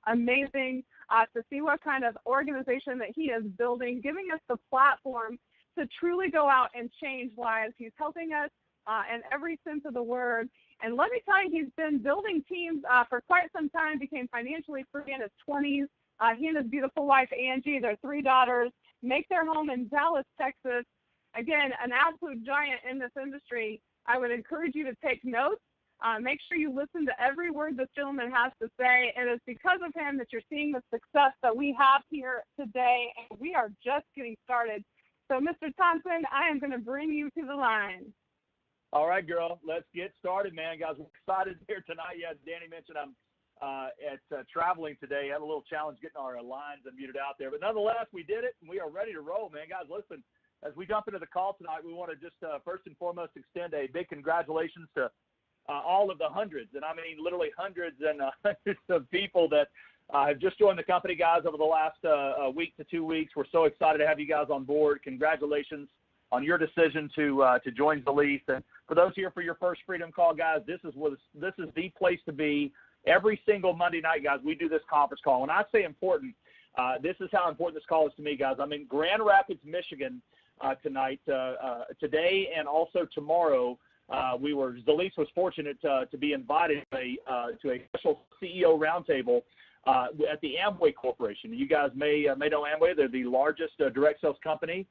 amazing to see what kind of organization that he is building, giving us the platform to truly go out and change lives. He's helping us in every sense of the word. And let me tell you, he's been building teams for quite some time, became financially free in his 20s. He and his beautiful wife, Angie, their 3 daughters, make their home in Dallas, Texas. Again, an absolute giant in this industry. I would encourage you to take notes. Make sure you listen to every word this gentleman has to say. And it's because of him that you're seeing the success that we have here today. And we are just getting started. So, Mr. Thompson, I am going to bring you to the line. All right, girl. Let's get started, man. Guys, we're excited here tonight. Yeah, Danny mentioned I'm traveling today. Had a little challenge getting our lines unmuted out there. But nonetheless, we did it, and we are ready to roll, man. Guys, listen, as we jump into the call tonight, we want to just first and foremost extend a big congratulations to all of the hundreds, and I mean literally hundreds and hundreds of people that have just joined the company, guys, over the last week to 2 weeks. We're so excited to have you guys on board. Congratulations on your decision to join Zalise. And for those here for your first Freedom Call, guys, this is the place to be. Every single Monday night, guys, we do this conference call. When I say important, this is how important this call is to me, guys. I'm in Grand Rapids, Michigan tonight, today, and also tomorrow. Zalise was fortunate to be invited to a special CEO roundtable at the Amway Corporation. You guys may know Amway. They're the largest direct sales company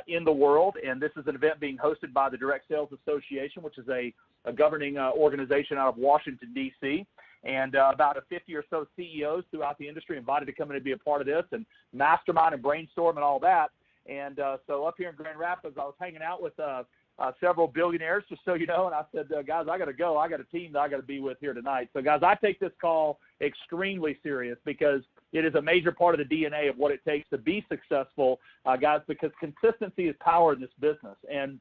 in the world, and this is an event being hosted by the Direct Sales Association, which is a governing organization out of Washington, D.C., and about 50 or so CEOs throughout the industry invited to come in and be a part of this and mastermind and brainstorm and all that. And so up here in Grand Rapids, I was hanging out with several billionaires, just so you know, and I said, guys, I got to go. I got a team that I got to be with here tonight. So, guys, I take this call extremely serious because it is a major part of the DNA of what it takes to be successful, guys, because consistency is power in this business. And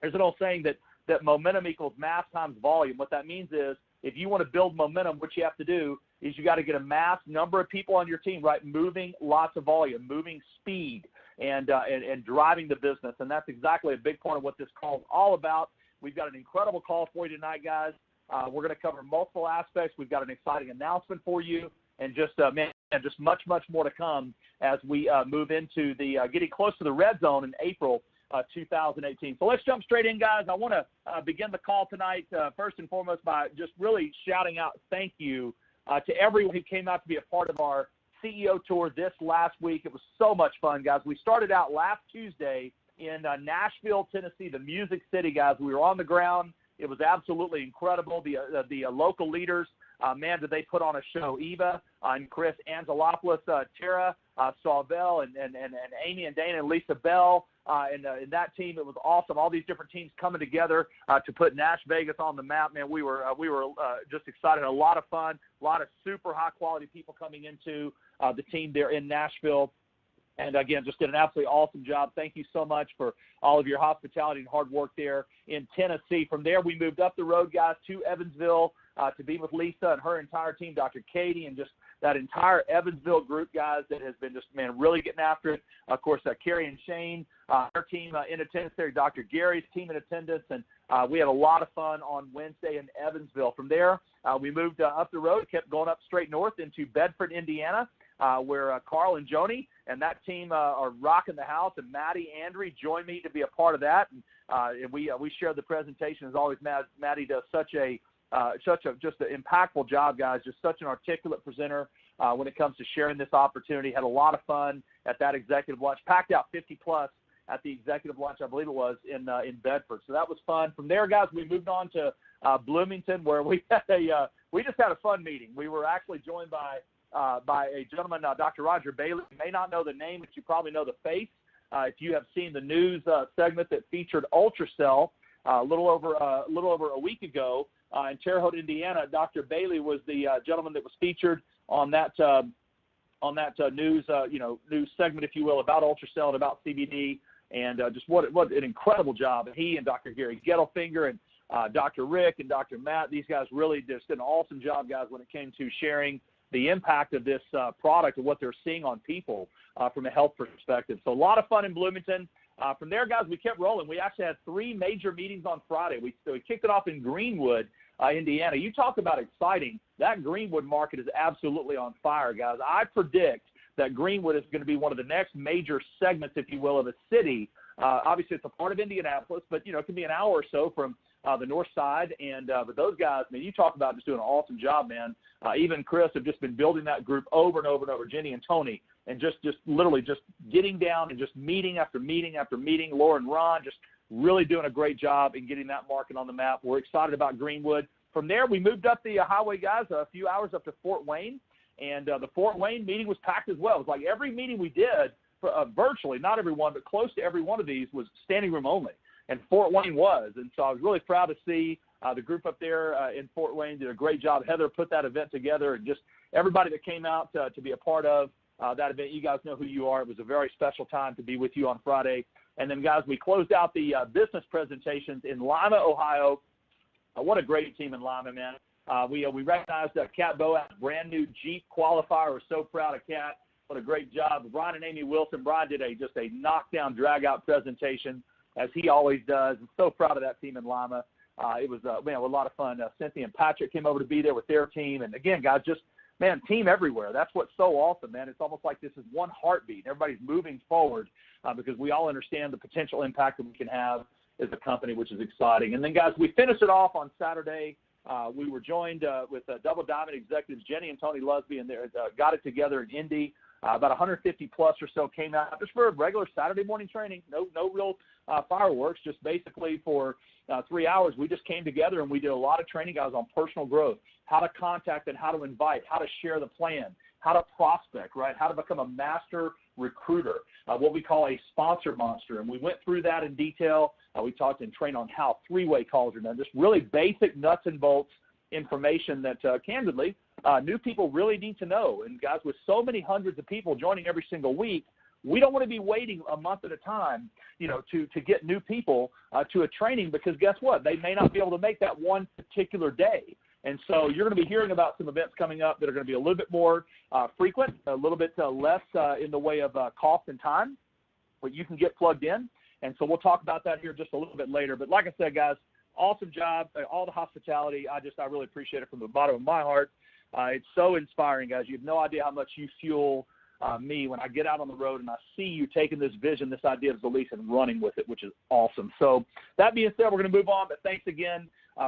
there's an old saying that momentum equals mass times volume. What that means is if you want to build momentum, what you have to do is you got to get a mass number of people on your team, right, moving lots of volume, moving speed, and driving the business. And that's exactly a big part of what this call is all about. We've got an incredible call for you tonight, guys. We're going to cover multiple aspects. We've got an exciting announcement for you, and just much, much more to come as we move into the getting close to the red zone in April 2018. So let's jump straight in, guys. I want to begin the call tonight first and foremost by just really shouting out thank you to everyone who came out to be a part of our CEO tour this last week. It was so much fun, guys. We started out last Tuesday in Nashville, Tennessee, the Music City, guys. We were on the ground. It was absolutely incredible. The local leaders, man, did they put on a show. Eva and Chris Angelopoulos, Tara Sauvel, and Amy and Dana and Lisa Bell, and that team. It was awesome. All these different teams coming together to put Nash Vegas on the map. Man, we were just excited. A lot of fun. A lot of super high quality people coming into the team there in Nashville. And, again, just did an absolutely awesome job. Thank you so much for all of your hospitality and hard work there in Tennessee. From there, we moved up the road, guys, to Evansville to be with Lisa and her entire team, Dr. Katie, and just that entire Evansville group, guys, that has been just, man, really getting after it. Of course, Carrie and Shane, her team in attendance there, Dr. Gary's team in attendance, and we had a lot of fun on Wednesday in Evansville. From there, we moved up the road, kept going up straight north into Bedford, Indiana, where Carl and Joni and that team are rocking the house, and Maddie Andry joined me to be a part of that, and we shared the presentation. As always, Maddie does such a just an impactful job, guys, just such an articulate presenter when it comes to sharing this opportunity. Had a lot of fun at that executive lunch, packed out 50+ at the executive lunch, I believe it was, in Bedford. So that was fun. From there, guys, we moved on to Bloomington, where we just had a fun meeting. We were actually joined by a gentleman, Dr. Roger Bailey. You may not know the name, but you probably know the face. If you have seen the news segment that featured Ultracell a little over a week ago in Terre Haute, Indiana, Dr. Bailey was the gentleman that was featured on that news segment, if you will, about Ultracell and about CBD, and just what an incredible job. And he and Dr. Gary Gettelfinger and Dr. Rick and Dr. Matt, these guys really just did an awesome job, guys, when it came to sharing the impact of this product and what they're seeing on people from a health perspective. So a lot of fun in Bloomington. From there, guys, we kept rolling. We actually had 3 major meetings on Friday. We kicked it off in Greenwood, Indiana. You talk about exciting. That Greenwood market is absolutely on fire, guys. I predict that Greenwood is going to be one of the next major segments, if you will, of a city. Obviously, it's a part of Indianapolis, but, it can be an hour or so from the north side. And but those guys, man, you talk about just doing an awesome job, man. Even Chris have just been building that group over and over and over, Jenny and Tony, and just literally just getting down and just meeting after meeting after meeting. Laura and Ron just really doing a great job in getting that market on the map. We're excited about Greenwood. From there, we moved up the highway, guys, a few hours up to Fort Wayne. And the Fort Wayne meeting was packed as well. It was like every meeting we did, virtually, not every one, but close to every one of these was standing room only. And Fort Wayne was. And so I was really proud to see the group up there in Fort Wayne did a great job. Heather put that event together, and just everybody that came out to be a part of that event. You guys know who you are. It was a very special time to be with you on Friday. And then, guys, we closed out the business presentations in Lima, Ohio. What a great team in Lima, man. We recognized Kat Boas, brand new Jeep qualifier. We're so proud of Kat. What a great job. Brian and Amy Wilson. Brian did just a knockdown, drag-out presentation, as he always does. I'm so proud of that team in Lima. It was, a lot of fun. Cynthia and Patrick came over to be there with their team. And, again, guys, just, man, team everywhere. That's what's so awesome, man. It's almost like this is one heartbeat. Everybody's moving forward because we all understand the potential impact that we can have as a company, which is exciting. And then, guys, we finished it off on Saturday. We were joined with Double Diamond executives Jenny and Tony Lusby, and they got it together in Indy. About 150 plus or so came out just for a regular Saturday morning training. No real fireworks, just basically for 3 hours. We just came together and we did a lot of training, guys, on personal growth, how to contact and how to invite, how to share the plan, how to prospect, right? How to become a master recruiter, what we call a sponsor monster. And we went through that in detail. We talked and trained on how three-way calls are done, just really basic nuts and bolts information that, candidly, new people really need to know. And, guys, with so many hundreds of people joining every single week, we don't want to be waiting a month at a time, to get new people to a training, because guess what? They may not be able to make that one particular day. And so you're going to be hearing about some events coming up that are going to be a little bit more frequent, a little bit less in the way of cost and time, but you can get plugged in. And so we'll talk about that here just a little bit later. But like I said, guys, awesome job, all the hospitality. I really appreciate it from the bottom of my heart. It's so inspiring, guys. You have no idea how much you fuel me when I get out on the road and I see you taking this vision, this idea of Zalise, and running with it, which is awesome. So that being said, we're going to move on, but thanks again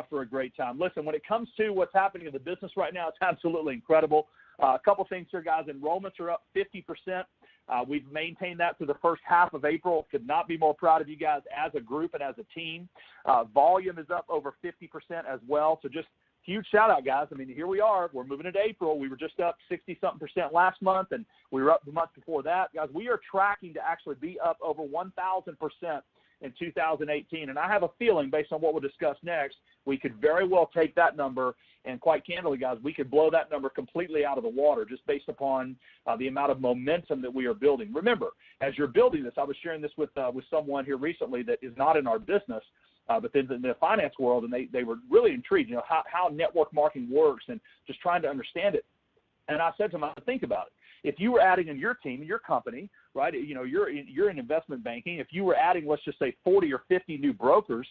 for a great time. Listen, when it comes to what's happening in the business right now, it's absolutely incredible. A couple things here, guys. Enrollments are up 50%. We've maintained that through the first half of April. Could not be more proud of you guys as a group and as a team. Volume is up over 50% as well. So just huge shout out, guys. I mean, here we are. We're moving into April. We were just up 60-something% last month, and we were up the month before that. Guys, we are tracking to actually be up over 1,000% in 2018. And I have a feeling, based on what we'll discuss next, we could very well take that number, and quite candidly, guys, we could blow that number completely out of the water just based upon the amount of momentum that we are building. Remember, as you're building this, I was sharing this with someone here recently that is not in our business, but then in the finance world, and they were really intrigued, how network marketing works and just trying to understand it. And I said to them, think about it. If you were adding in your team, in your company, right, you're in investment banking, if you were adding, let's just say 40 or 50 new brokers,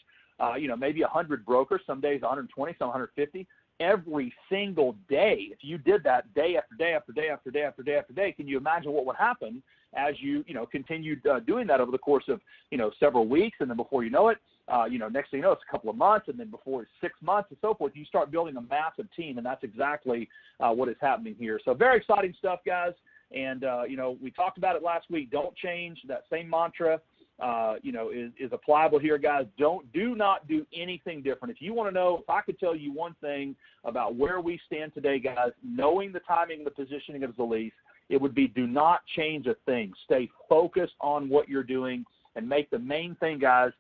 maybe 100 brokers, some days 120, some 150, every single day, if you did that day after day after day after day after day after day, can you imagine what would happen as you continued doing that over the course of, several weeks, and then before you know it, next thing you know, it's a couple of months, and then before it's 6 months and so forth, you start building a massive team, and that's exactly what is happening here. So very exciting stuff, guys. And, we talked about it last week. Don't change. That same mantra, is applicable here, guys. Do not do anything different. If you want to know, if I could tell you one thing about where we stand today, guys, knowing the timing and the positioning of Zalise, it would be do not change a thing. Stay focused on what you're doing and make the main thing, guys,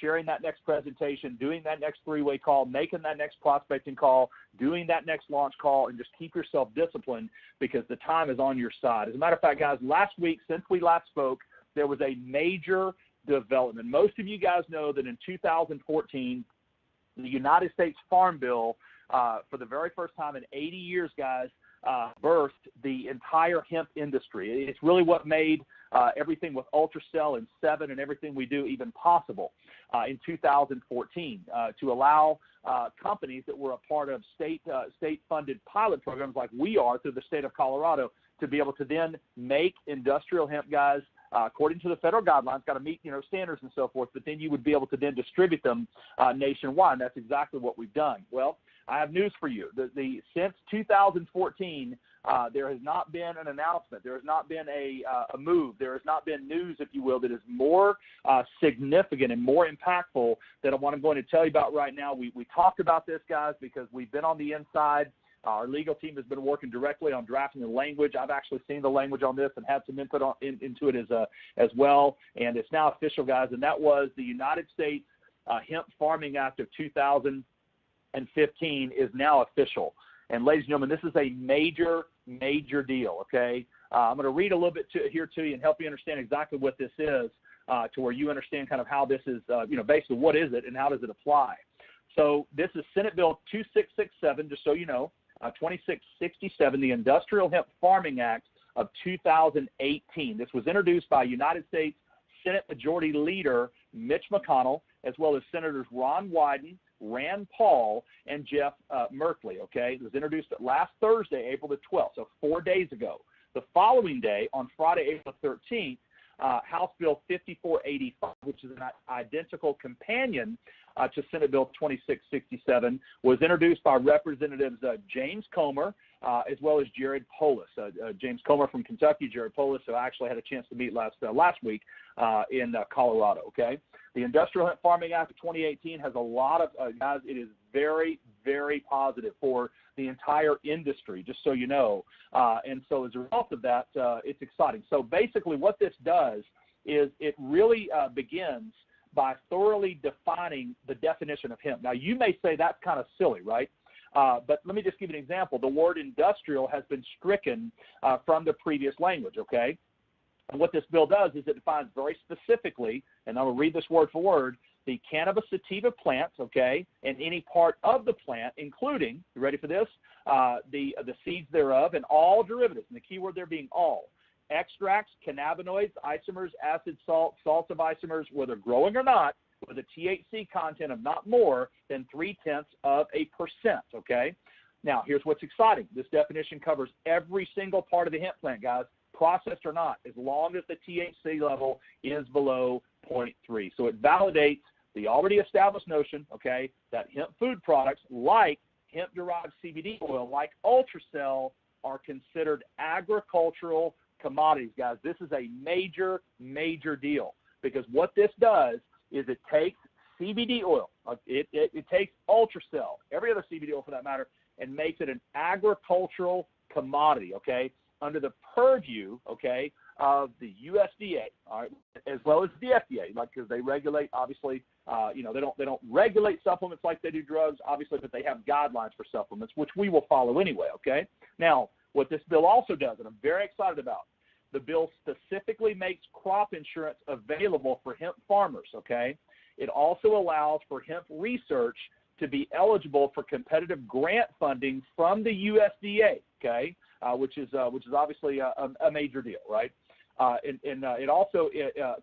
sharing that next presentation, doing that next three-way call, making that next prospecting call, doing that next launch call, and just keep yourself disciplined because the time is on your side. As a matter of fact, guys, last week, since we last spoke, there was a major development. Most of you guys know that in 2014, the United States Farm Bill, for the very first time in 80 years, guys, birthed the entire hemp industry. It's really what made everything with Ultracell and 7 and everything we do even possible in 2014 to allow companies that were a part of state-funded pilot programs like we are through the state of Colorado to be able to then make industrial hemp, guys, according to the federal guidelines, got to meet, standards and so forth, but then you would be able to then distribute them nationwide. And that's exactly what we've done. Well, I have news for you. Since 2014, there has not been an announcement. There has not been a move. There has not been news, if you will, that is more significant and more impactful that I'm going to tell you about right now. We talked about this, guys, because we've been on the inside. Our legal team has been working directly on drafting the language. I've actually seen the language on this and had some input into it as well. And it's now official, guys, and that was the United States Hemp Farming Act of 2015 is now official. And ladies and gentlemen, this is a major, major deal, okay? I'm going to read a little bit here to you and help you understand exactly what this is to where you understand kind of how this is, basically what is it and how does it apply. So this is Senate Bill 2667, just so you know, 2667, the Industrial Hemp Farming Act of 2018. This was introduced by United States Senate Majority Leader Mitch McConnell, as well as Senators Ron Wyden, Rand Paul, and Jeff Merkley, okay? It was introduced last Thursday, April the 12th, so 4 days ago. The following day, on Friday, April 13th, House Bill 5485, which is an identical companion to Senate Bill 2667, was introduced by Representatives James Comer as well as Jared Polis. James Comer from Kentucky, Jared Polis, who I actually had a chance to meet last week in Colorado, okay? The Industrial Hemp Farming Act of 2018 has a lot of, guys, it is very, very positive for the entire industry, just so you know. And so as a result of that, it's exciting. So basically what this does is it really begins by thoroughly defining the definition of hemp. Now, you may say that's kind of silly, right? But let me just give you an example. The word industrial has been stricken from the previous language, okay? And what this bill does is it defines very specifically, and I'm going to read this word for word, the cannabis sativa plant, okay, and any part of the plant, including, you ready for this, the seeds thereof and all derivatives, and the key word there being all, extracts, cannabinoids, isomers, acid, salts of isomers, whether growing or not, with a THC content of not more than 0.3%, okay? Now, here's what's exciting. This definition covers every single part of the hemp plant, guys, processed or not, as long as the THC level is below 0.3. So it validates the already established notion, okay, that hemp food products like hemp-derived CBD oil, like Ultracell, are considered agricultural commodities, guys. This is a major, major deal because what this does is it takes CBD oil, it takes Ultracell, every other CBD oil for that matter, and makes it an agricultural commodity, okay, under the purview, okay, of the USDA, all right, as well as the FDA, like because they regulate, obviously, they don't regulate supplements like they do drugs, obviously, but they have guidelines for supplements, which we will follow anyway, okay? Now, what this bill also does, and I'm very excited about, the bill specifically makes crop insurance available for hemp farmers, okay? It also allows for hemp research to be eligible for competitive grant funding from the USDA, okay, which is obviously a major deal, right? It also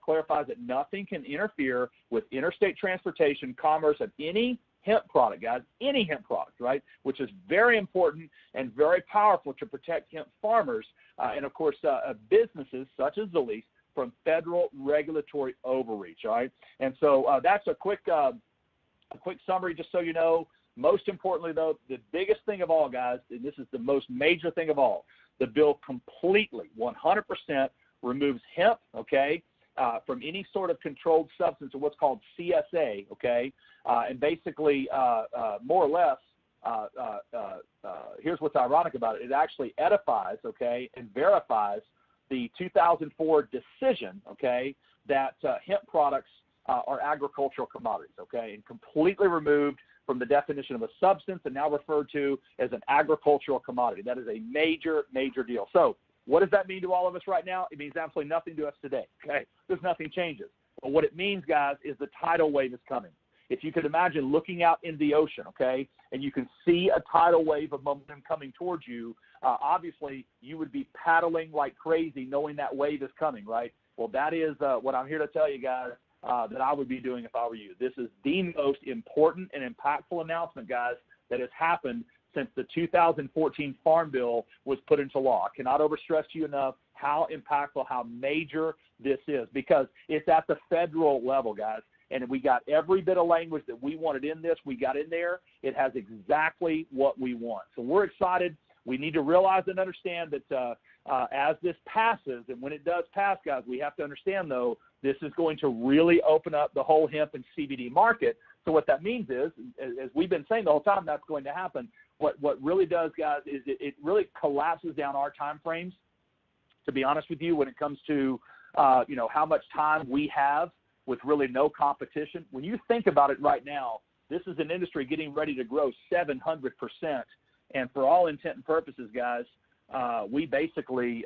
clarifies that nothing can interfere with interstate transportation, commerce of any hemp product, guys, any hemp product, right, which is very important and very powerful to protect hemp farmers and, of course, businesses such as the lease from federal regulatory overreach, all right? And so that's a quick summary, just so you know. Most importantly, though, the biggest thing of all, guys, and this is the most major thing of all, the bill completely, 100%, removes hemp, okay, from any sort of controlled substance or what's called CSA, okay, and basically, more or less, here's what's ironic about it. It actually edifies, okay, and verifies the 2004 decision, okay, that hemp products are agricultural commodities, okay, and completely removed from the definition of a substance and now referred to as an agricultural commodity. That is a major, major deal. So what does that mean to all of us right now? It means absolutely nothing to us today, okay? Because nothing changes. But what it means, guys, is the tidal wave is coming. if you could imagine looking out in the ocean, okay, and you can see a tidal wave of momentum coming towards you, obviously you would be paddling like crazy knowing that wave is coming, right? Well, that is what I'm here to tell you guys that I would be doing if I were you. This is the most important and impactful announcement, guys, that has happened since the 2014 Farm Bill was put into law. I cannot overstress to you enough how impactful, how major this is, because it's at the federal level, guys. And we got every bit of language that we wanted in this. We got in there. It has exactly what we want. So we're excited. We need to realize and understand that as this passes, and when it does pass, guys, we have to understand, though, this is going to really open up the whole hemp and CBD market. So what that means is, as we've been saying the whole time, that's going to happen. What really does, guys, is it really collapses down our time frames, to be honest with you, when it comes to, how much time we have with really no competition. When you think about it right now, this is an industry getting ready to grow 700%. And for all intent and purposes, guys, we basically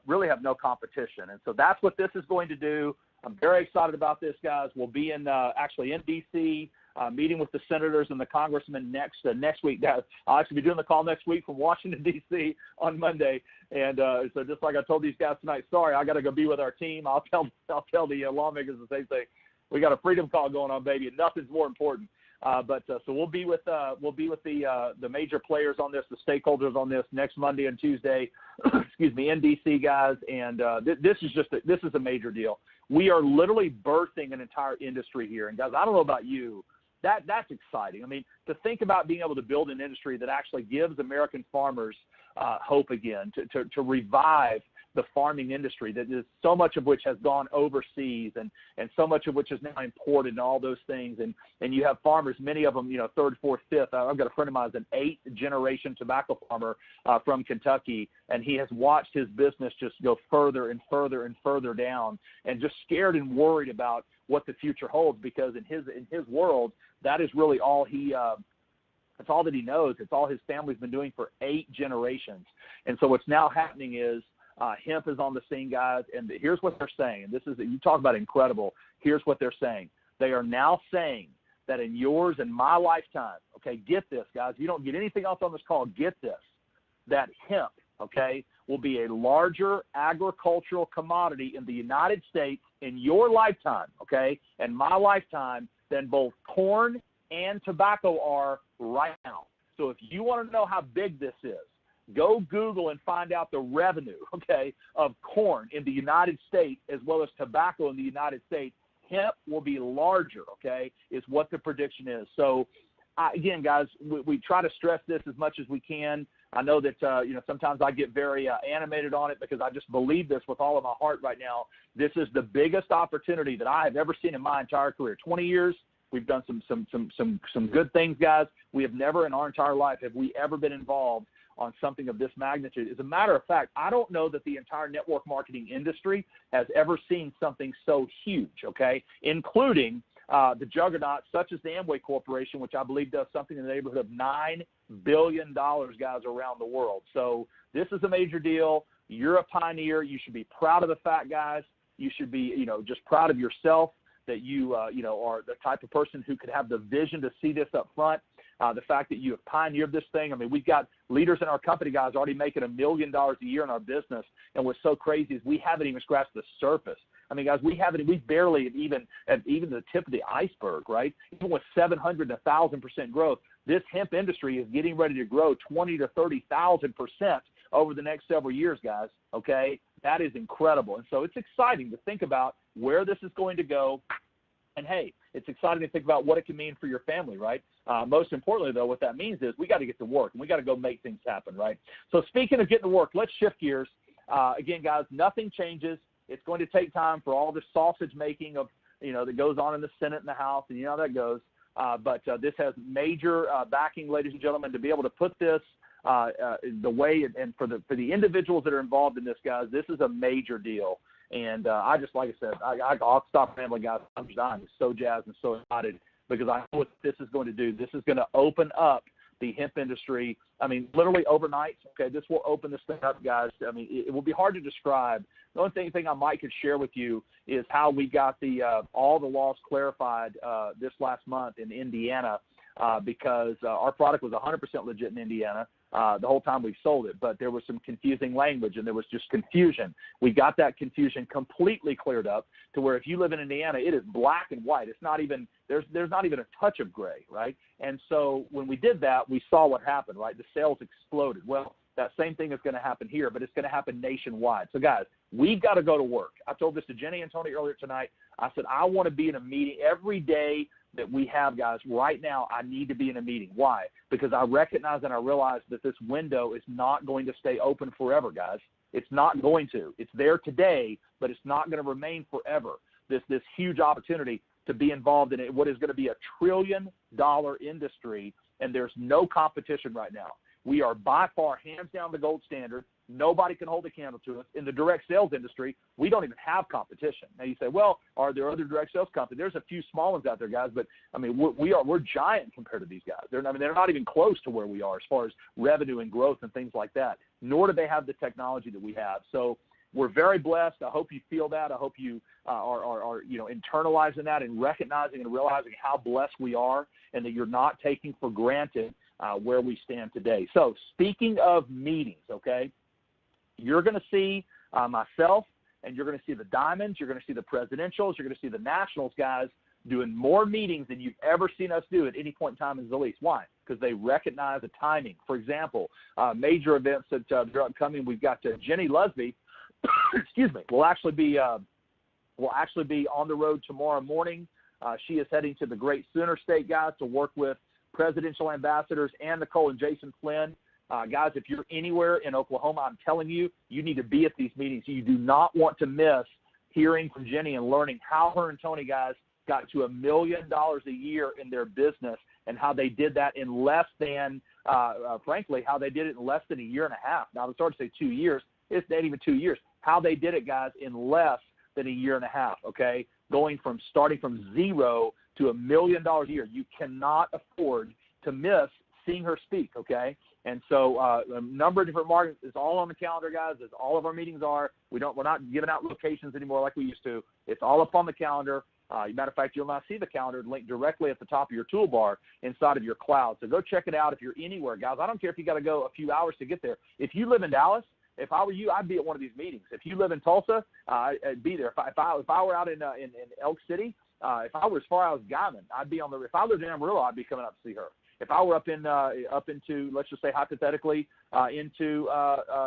really have no competition. And so that's what this is going to do. I'm very excited about this, guys. We'll be actually in D.C., meeting with the senators and the congressmen next week. I'll actually be doing the call next week from Washington, D.C. on Monday. And so just like I told these guys tonight, sorry, I got to go be with our team. I'll tell the lawmakers the same thing. We got a freedom call going on, baby, and nothing's more important. So we'll be with the major players on this, the stakeholders on this next Monday and Tuesday, in D.C., guys. And this is a major deal. We are literally birthing an entire industry here. And guys, I don't know about you, that's exciting. I mean, to think about being able to build an industry that actually gives American farmers hope again, to revive the farming industry, that is so much of which has gone overseas and so much of which is now imported and all those things. And you have farmers, many of them, third, fourth, fifth. I've got a friend of mine who's an 8th-generation tobacco farmer from Kentucky, and he has watched his business just go further and further and further down, and just scared and worried about what the future holds, because in his world, that is really all it's all that he knows. It's all his family's been doing for 8 generations. And so what's now happening is hemp is on the scene, guys, and here's what they're saying. And this is, you talk about incredible. Here's what they're saying. They are now saying that in yours and my lifetime, okay, get this, guys. You don't get anything else on this call. Get this, that hemp, okay, will be a larger agricultural commodity in the United States in your lifetime, okay, and my lifetime, than both corn and tobacco are right now. So if you want to know how big this is, go Google and find out the revenue, okay, of corn in the United States as well as tobacco in the United States. Hemp will be larger, okay, is what the prediction is. So, again, guys, we try to stress this as much as we can. I know that, sometimes I get very animated on it, because I just believe this with all of my heart right now. This is the biggest opportunity that I have ever seen in my entire career. 20 years, we've done some good things, guys. We have never in our entire life have we ever been involved on something of this magnitude. As a matter of fact, I don't know that the entire network marketing industry has ever seen something so huge, okay, including the juggernauts such as the Amway Corporation, which I believe does something in the neighborhood of $9 billion, guys, around the world. So this is a major deal. You're a pioneer. You should be proud of the fact, guys. You should be, just proud of yourself that you, are the type of person who could have the vision to see this up front. The fact that you have pioneered this thing. I mean, we've got leaders in our company, guys, already making $1 million a year in our business. And what's so crazy is we haven't even scratched the surface. I mean, guys, we barely even the tip of the iceberg, right? Even with 700 to 1,000% growth, this hemp industry is getting ready to grow 20 to 30,000% over the next several years, guys. Okay, that is incredible, and so it's exciting to think about where this is going to go. And hey, it's exciting to think about what it can mean for your family, right? Most importantly, though, what that means is we got to get to work, and we got to go make things happen, right? So speaking of getting to work, let's shift gears. Again, guys, nothing changes. It's going to take time for all the sausage making of, that goes on in the Senate and the House, and you know how that goes. But this has major backing, ladies and gentlemen, to be able to put this the way, and for the individuals that are involved in this, guys, this is a major deal. And I just, like I said, I'll stop rambling, guys. I'm so jazzed and so excited, because I know what this is going to do. This is going to open up the hemp industry. I mean, literally overnight. Okay, this will open this thing up, guys. I mean, it will be hard to describe. The only thing I might could share with you is how we got the all the laws clarified this last month in Indiana, because our product was 100% legit in Indiana the whole time we've sold it, but there was some confusing language and there was just confusion. We got that confusion completely cleared up to where if you live in Indiana, it is black and white. It's not even, there's not even a touch of gray, right? And so when we did that, we saw what happened, right? The sales exploded. Well, that same thing is going to happen here, but it's going to happen nationwide. So, guys, we've got to go to work. I told this to Jenny and Tony earlier tonight. I said, I want to be in a meeting every day that we have, guys. Right now, I need to be in a meeting. Why? Because I recognize and I realize that this window is not going to stay open forever, guys. It's not going to. It's there today, but it's not going to remain forever. This huge opportunity to be involved in what is going to be $1 trillion industry, and there's no competition right now. We are by far, hands down, the gold standard. Nobody can hold a candle to us. In the direct sales industry, we don't even have competition. Now you say, well, are there other direct sales companies? There's a few small ones out there, guys, but I mean, we're giant compared to these guys. They're not even close to where we are as far as revenue and growth and things like that. Nor do they have the technology that we have. So we're very blessed. I hope you feel that. I hope you are internalizing that and recognizing and realizing how blessed we are, and that you're not taking for granted where we stand today. So speaking of meetings, okay, you're going to see myself, and you're going to see the Diamonds, you're going to see the Presidentials, you're going to see the Nationals guys doing more meetings than you've ever seen us do at any point in time in Zalise. Why? Because they recognize the timing. For example, major events that are upcoming, we've got Jenny Lusby, excuse me, will actually be on the road tomorrow morning. She is heading to the Great Sooner State, guys, to work with presidential ambassadors and Nicole and Jason Flynn. Guys, if you're anywhere in Oklahoma, I'm telling you, you need to be at these meetings. You do not want to miss hearing from Jenny and learning how her and Tony, guys, got to $1 million a year in their business, and how they did that in less than, frankly, how they did it in less than a year and a half. Now, I was starting to say 2 years. It's not even 2 years. How they did it, guys, in less than a year and a half, okay? Starting from zero to $1 million a year. You cannot afford to miss seeing her speak, okay? And so a number of different markets. It's all on the calendar, guys, as all of our meetings are. We're not giving out locations anymore like we used to. It's all up on the calendar. Matter of fact, you'll now see the calendar linked directly at the top of your toolbar inside of your cloud. So go check it out if you're anywhere, guys. I don't care if you got to go a few hours to get there. If you live in Dallas, if I were you, I'd be at one of these meetings. If you live in Tulsa, I'd be there. If I were out in Elk City, if I were as far out as Guyman, I'd be on the. If I lived in Amarillo, I'd be coming up to see her. If I were up into, let's just say hypothetically, into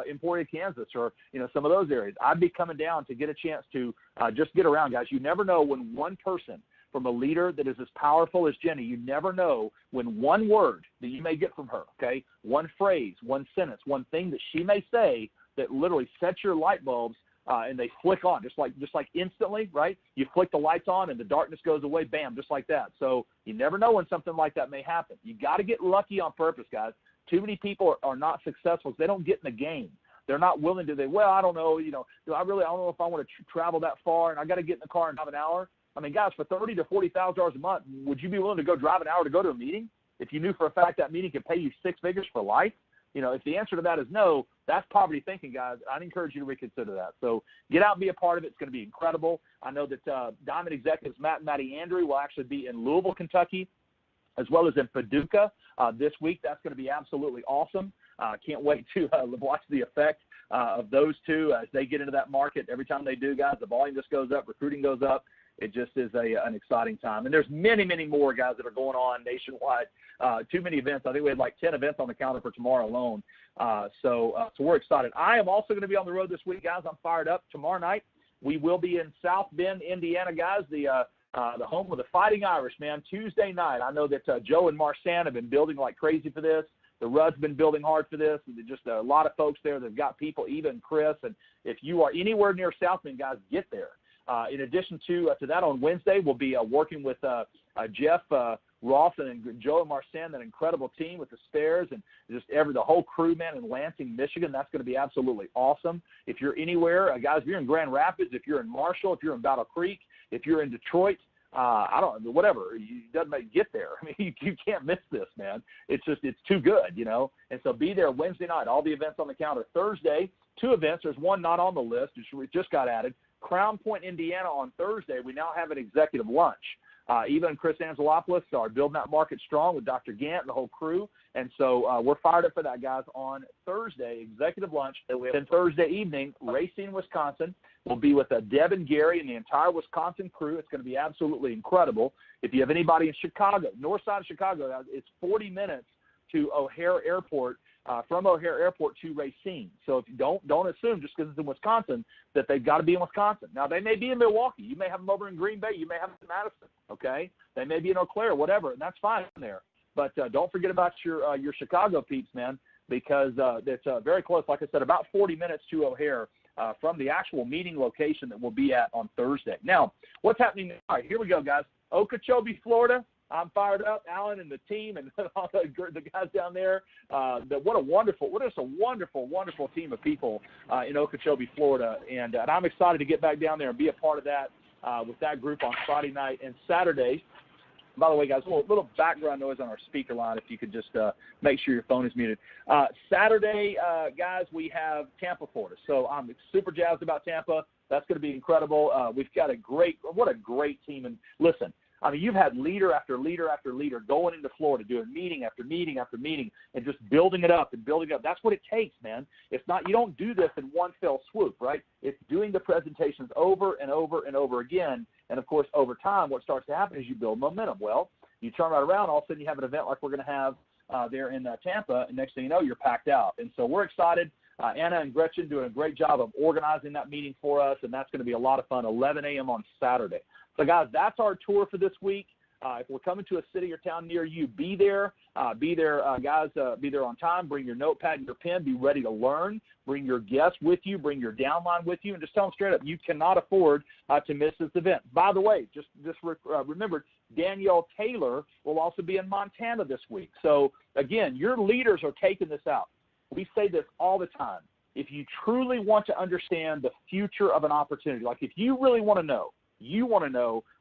Emporia, Kansas, or some of those areas, I'd be coming down to get a chance to just get around, guys. You never know when one person from a leader that is as powerful as Jenny, you never know when one word that you may get from her, okay, one phrase, one sentence, one thing that she may say that literally sets your light bulbs and they flick on just like instantly, right? You flick the lights on and the darkness goes away, bam, just like that. So you never know when something like that may happen. You got to get lucky on purpose, guys. Too many people are not successful because they don't get in the game. They're not willing to. I don't know. I don't know if I want to travel that far, and I got to get in the car and drive an hour. I mean, guys, for $30,000 to $40,000 a month, would you be willing to go drive an hour to go to a meeting if you knew for a fact that meeting could pay you $6 figures for life? If the answer to that is no, that's poverty thinking, guys. I'd encourage you to reconsider that. So get out and be a part of it. It's going to be incredible. I know that Diamond executives Matt and Matty Andrew will actually be in Louisville, Kentucky, as well as in Paducah this week. That's going to be absolutely awesome. Can't wait to watch the effect of those two as they get into that market. Every time they do, guys, the volume just goes up, recruiting goes up. It just is an exciting time. And there's many, many more, guys, that are going on nationwide. Too many events. I think we had like 10 events on the calendar for tomorrow alone. So we're excited. I am also going to be on the road this week, guys. I'm fired up. Tomorrow night, we will be in South Bend, Indiana, guys, the home of the Fighting Irish, man. Tuesday night. I know that Joe and Marsan have been building like crazy for this. The Rudd's been building hard for this. And just a lot of folks there. They've got people, Eva and Chris. And if you are anywhere near South Bend, guys, get there. In addition to that, on Wednesday, we'll be working with Jeff Ross and Joe and Marsan, that incredible team with the Spares and just the whole crew, man, in Lansing, Michigan. That's going to be absolutely awesome. If you're anywhere, guys, if you're in Grand Rapids, if you're in Marshall, if you're in Battle Creek, if you're in Detroit, whatever. It doesn't get there. I mean, you can't miss this, man. It's too good, you know. And so be there Wednesday night. All the events on the calendar. Thursday, 2 events. There's one not on the list. It just got added. Crown Point, Indiana on Thursday. We now have an executive lunch. Eva and Chris Angelopoulos are building that market strong with Dr. Gant and the whole crew. And so we're fired up for that, guys, on Thursday, executive lunch. Then Thursday evening, Racine, Wisconsin. We'll be with Deb and Gary and the entire Wisconsin crew. It's going to be absolutely incredible. If you have anybody in Chicago, north side of Chicago, it's 40 minutes to O'Hare Airport, from O'Hare Airport to Racine. So if you don't assume just because it's in Wisconsin that they've got to be in Wisconsin. Now, they may be in Milwaukee. You may have them over in Green Bay. You may have them in Madison, okay? They may be in Eau Claire, whatever, and that's fine there. But don't forget about your Chicago peeps, man, because it's very close. Like I said, about 40 minutes to O'Hare from the actual meeting location that we'll be at on Thursday. Now, what's happening? All right, here we go, guys. Okeechobee, Florida. I'm fired up, Alan and the team and all the guys down there. What a wonderful team of people in Okeechobee, Florida. And I'm excited to get back down there and be a part of that with that group on Friday night and Saturday. By the way, guys, a little background noise on our speaker line if you could just make sure your phone is muted. Saturday, guys, we have Tampa, Florida. So I'm super jazzed about Tampa. That's going to be incredible. We've got what a great team. And listen, I mean, you've had leader after leader after leader going into Florida, doing meeting after meeting after meeting, and just building it up and building it up. That's what it takes, man. It's not, you don't do this in one fell swoop, right? It's doing the presentations over and over and over again. And of course, over time, what starts to happen is you build momentum. Well, you turn right around, all of a sudden you have an event like we're going to have there in Tampa, and next thing you know, you're packed out. And so we're excited. Anna and Gretchen doing a great job of organizing that meeting for us, and that's going to be a lot of fun, 11 a.m. on Saturday. So, guys, that's our tour for this week. If we're coming to a city or town near you, be there. Guys. Be there on time. Bring your notepad and your pen. Be ready to learn. Bring your guests with you. Bring your downline with you, and just tell them straight up, you cannot afford to miss this event. By the way, just remember, Danielle Taylor will also be in Montana this week. So, again, your leaders are taking this out. We say this all the time. If you truly want to understand the future of an opportunity, like if you really want to know,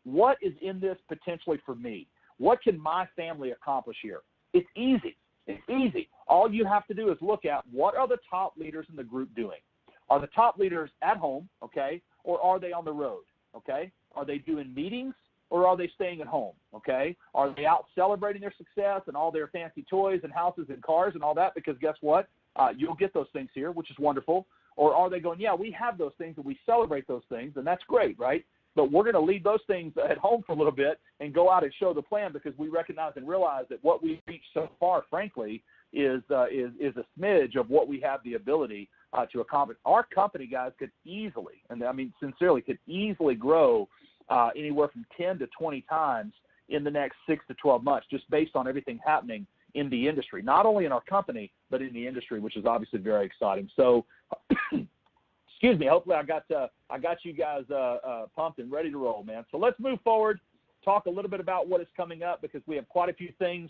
what is in this potentially for me? What can my family accomplish here? It's easy. It's easy. All you have to do is look at what are the top leaders in the group doing. Are the top leaders at home, okay, or are they on the road, okay? Are they doing meetings or are they staying at home, okay? Are they out celebrating their success and all their fancy toys and houses and cars and all that? Because guess what? You'll get those things here, which is wonderful. Or are they going, yeah, we have those things and we celebrate those things, and that's great, right? But we're going to leave those things at home for a little bit and go out and show the plan, because we recognize and realize that what we've reached so far, frankly, is a smidge of what we have the ability to accomplish. Our company, guys, could easily, and I mean sincerely, could easily grow anywhere from 10 to 20 times in the next 6 to 12 months, just based on everything happening in the industry, not only in our company, but in the industry, which is obviously very exciting. So, excuse me, hopefully I got you guys pumped and ready to roll, man. So let's move forward, talk a little bit about what is coming up, because we have quite a few things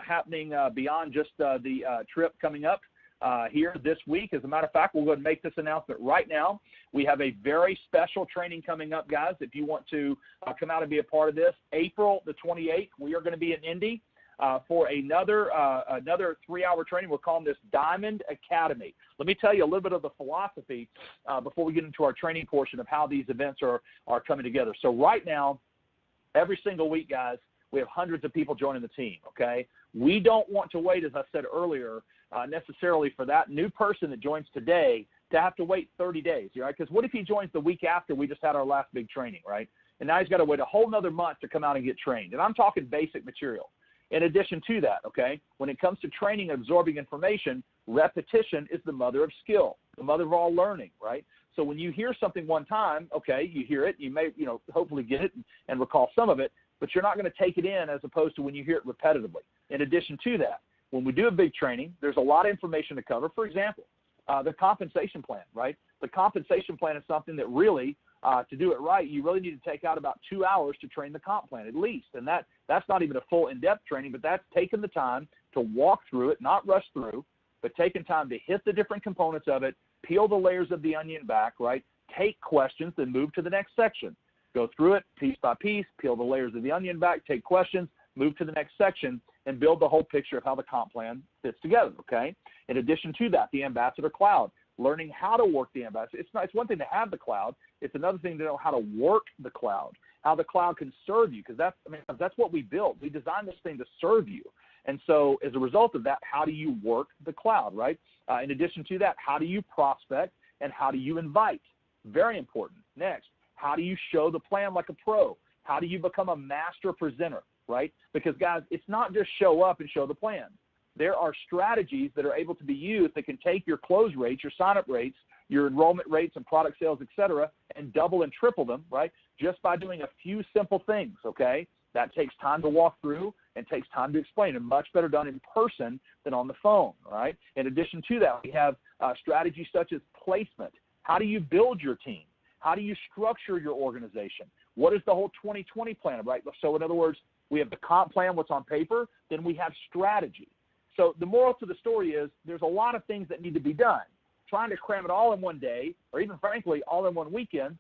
happening beyond just the trip coming up here this week. As a matter of fact, we'll go ahead and make this announcement right now. We have a very special training coming up, guys. If you want to come out and be a part of this, April the 28th, we are going to be in Indy for another 3-hour training. We're calling this Diamond Academy. Let me tell you a little bit of the philosophy before we get into our training portion of how these events are coming together. So right now, every single week, guys, we have hundreds of people joining the team, okay? We don't want to wait, as I said earlier, necessarily for that new person that joins today to have to wait 30 days, right? Because what if he joins the week after we just had our last big training, right? And now he's got to wait a whole nother month to come out and get trained. And I'm talking basic material. In addition to that, okay, when it comes to training and absorbing information, repetition is the mother of skill, the mother of all learning, right? So when you hear something one time, okay, you hear it, you may, hopefully get it and recall some of it, but you're not going to take it in as opposed to when you hear it repetitively. In addition to that, when we do a big training, there's a lot of information to cover. For example, the compensation plan, right? The compensation plan is something that really, to do it right, you really need to take out about 2 hours to train the comp plan at least. And that's not even a full in-depth training, but that's taking the time to walk through it, not rush through, but taking time to hit the different components of it, peel the layers of the onion back, right? Take questions, then move to the next section. Go through it piece by piece, peel the layers of the onion back, take questions, move to the next section, and build the whole picture of how the comp plan fits together, okay? In addition to that, the Ambassador Cloud, learning how to work the Ambassador. It's one thing to have the cloud. It's another thing to know how to work the cloud, how the cloud can serve you, because that's what we built. We designed this thing to serve you. And so as a result of that, how do you work the cloud, right? In addition to that, how do you prospect and how do you invite? Very important. Next, how do you show the plan like a pro? How do you become a master presenter, right? Because, guys, it's not just show up and show the plan. There are strategies that are able to be used that can take your close rates, your sign-up rates, your enrollment rates and product sales, et cetera, and double and triple them, right, just by doing a few simple things, okay? That takes time to walk through and takes time to explain, and much better done in person than on the phone, right? In addition to that, we have strategies such as placement. How do you build your team? How do you structure your organization? What is the whole 2020 plan, right? So in other words, we have the comp plan, what's on paper, then we have strategy. So the moral to the story is there's a lot of things that need to be done. Trying to cram it all in one day, or even frankly, all in one weekend,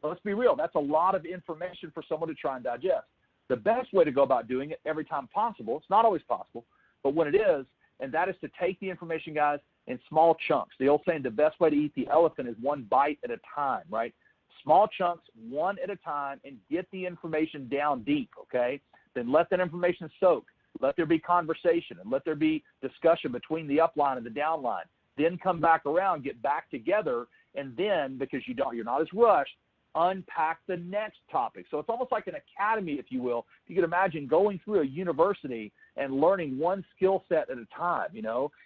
well, let's be real, that's a lot of information for someone to try and digest. The best way to go about doing it every time possible, it's not always possible, but when it is, and that is to take the information, guys, in small chunks. The old saying, the best way to eat the elephant is one bite at a time, right? Small chunks, one at a time, and get the information down deep, okay? Then let that information soak. Let there be conversation, and let there be discussion between the upline and the downline. Then come back around, get back together, and then, because you're not as rushed, unpack the next topic. So it's almost like an academy, if you will. You could imagine going through a university and learning one skill set at a time,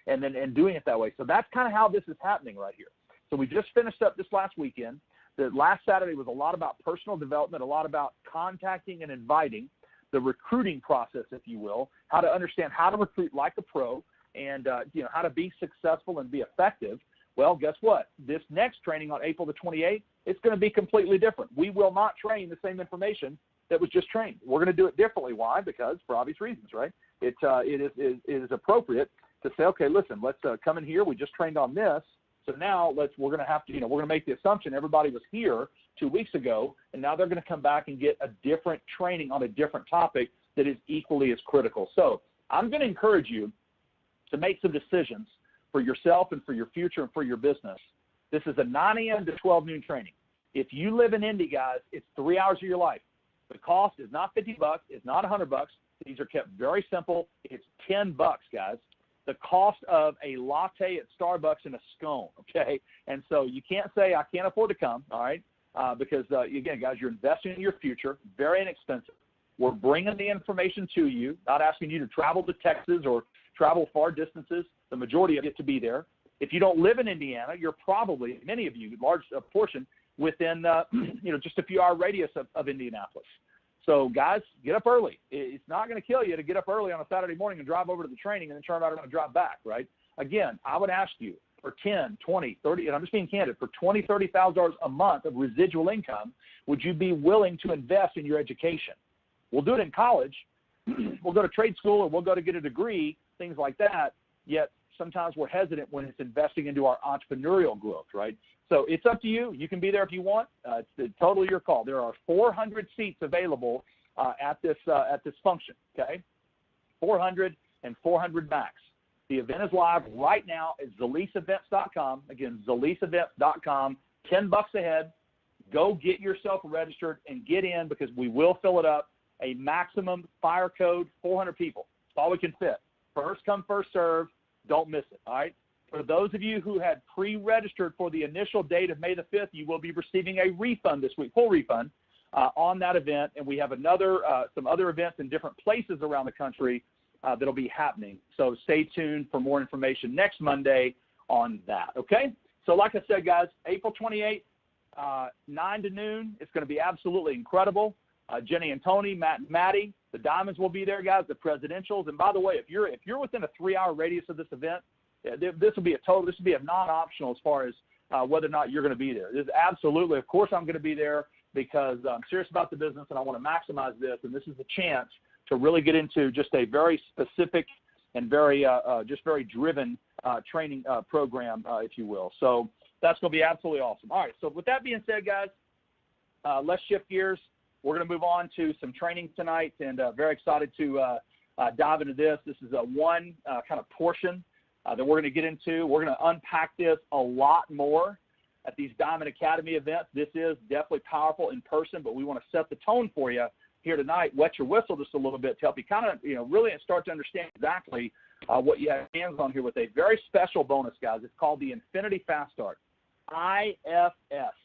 and doing it that way. So that's kind of how this is happening right here. So we just finished up this last weekend. The last Saturday was a lot about personal development, a lot about contacting and inviting, the recruiting process, if you will, how to understand how to recruit like a pro, and how to be successful and be effective. Well, guess what? This next training on April the 28th, it's going to be completely different. We will not train the same information that was just trained. We're going to do it differently. Why? Because for obvious reasons, right? It is appropriate to say, okay, listen, let's come in here. We just trained on this. So now we're going to have to, we're going to make the assumption everybody was here 2 weeks ago, and now they're going to come back and get a different training on a different topic that is equally as critical. So I'm going to encourage you to make some decisions for yourself and for your future and for your business. This is a 9 a.m. to 12 noon training. If you live in Indy, guys, it's 3 hours of your life. The cost is not $50. It's not $100. These are kept very simple. It's $10, guys. The cost of a latte at Starbucks and a scone, okay? And so you can't say, I can't afford to come, all right? Because, again, guys, you're investing in your future, very inexpensive. We're bringing the information to you, not asking you to travel to Texas or travel far distances. The majority of it to be there. If you don't live in Indiana, you're probably, many of you, large portion, within, just a few hour radius of Indianapolis. So, guys, get up early. It's not going to kill you to get up early on a Saturday morning and drive over to the training and then turn around and drive back, right? Again, I would ask you for 10, 20, 30, and I'm just being candid, for $20,000, $30,000 a month of residual income, would you be willing to invest in your education? We'll do it in college. We'll go to trade school, or we'll go to get a degree, things like that, yet sometimes we're hesitant when it's investing into our entrepreneurial growth, right? So it's up to you. You can be there if you want. It's totally your call. There are 400 seats available at this function, okay? 400 and 400 max. The event is live right now at ZalisEvents.com. Again, ZalisEvents.com, $10 a head. Go get yourself registered and get in, because we will fill it up. A maximum fire code, 400 people. That's all we can fit. First come, first serve. Don't miss it, all right? For those of you who had pre-registered for the initial date of May the 5th, you will be receiving a refund this week, full refund, on that event. And we have some other events in different places around the country that'll be happening. So stay tuned for more information next Monday on that, okay? So like I said, guys, April 28th, 9 to noon. It's going to be absolutely incredible. Jenny and Tony, Matt and Maddie, the Diamonds will be there, guys, the Presidentials. And by the way, if you're within a 3-hour radius of this event, this will be a non-optional as far as whether or not you're going to be there. This is absolutely, of course, I'm going to be there, because I'm serious about the business and I want to maximize this. And this is a chance to really get into just a very specific and very driven training program, if you will. So that's going to be absolutely awesome. All right. So with that being said, guys, let's shift gears. We're going to move on to some training tonight, and very excited to dive into this. This is one kind of portion that we're going to get into. We're going to unpack this a lot more at these Diamond Academy events. This is definitely powerful in person, but we want to set the tone for you here tonight, wet your whistle just a little bit to help you kind of, really start to understand exactly what you have hands on here with a very special bonus, guys. It's called the Infinity Fast Start, IFS.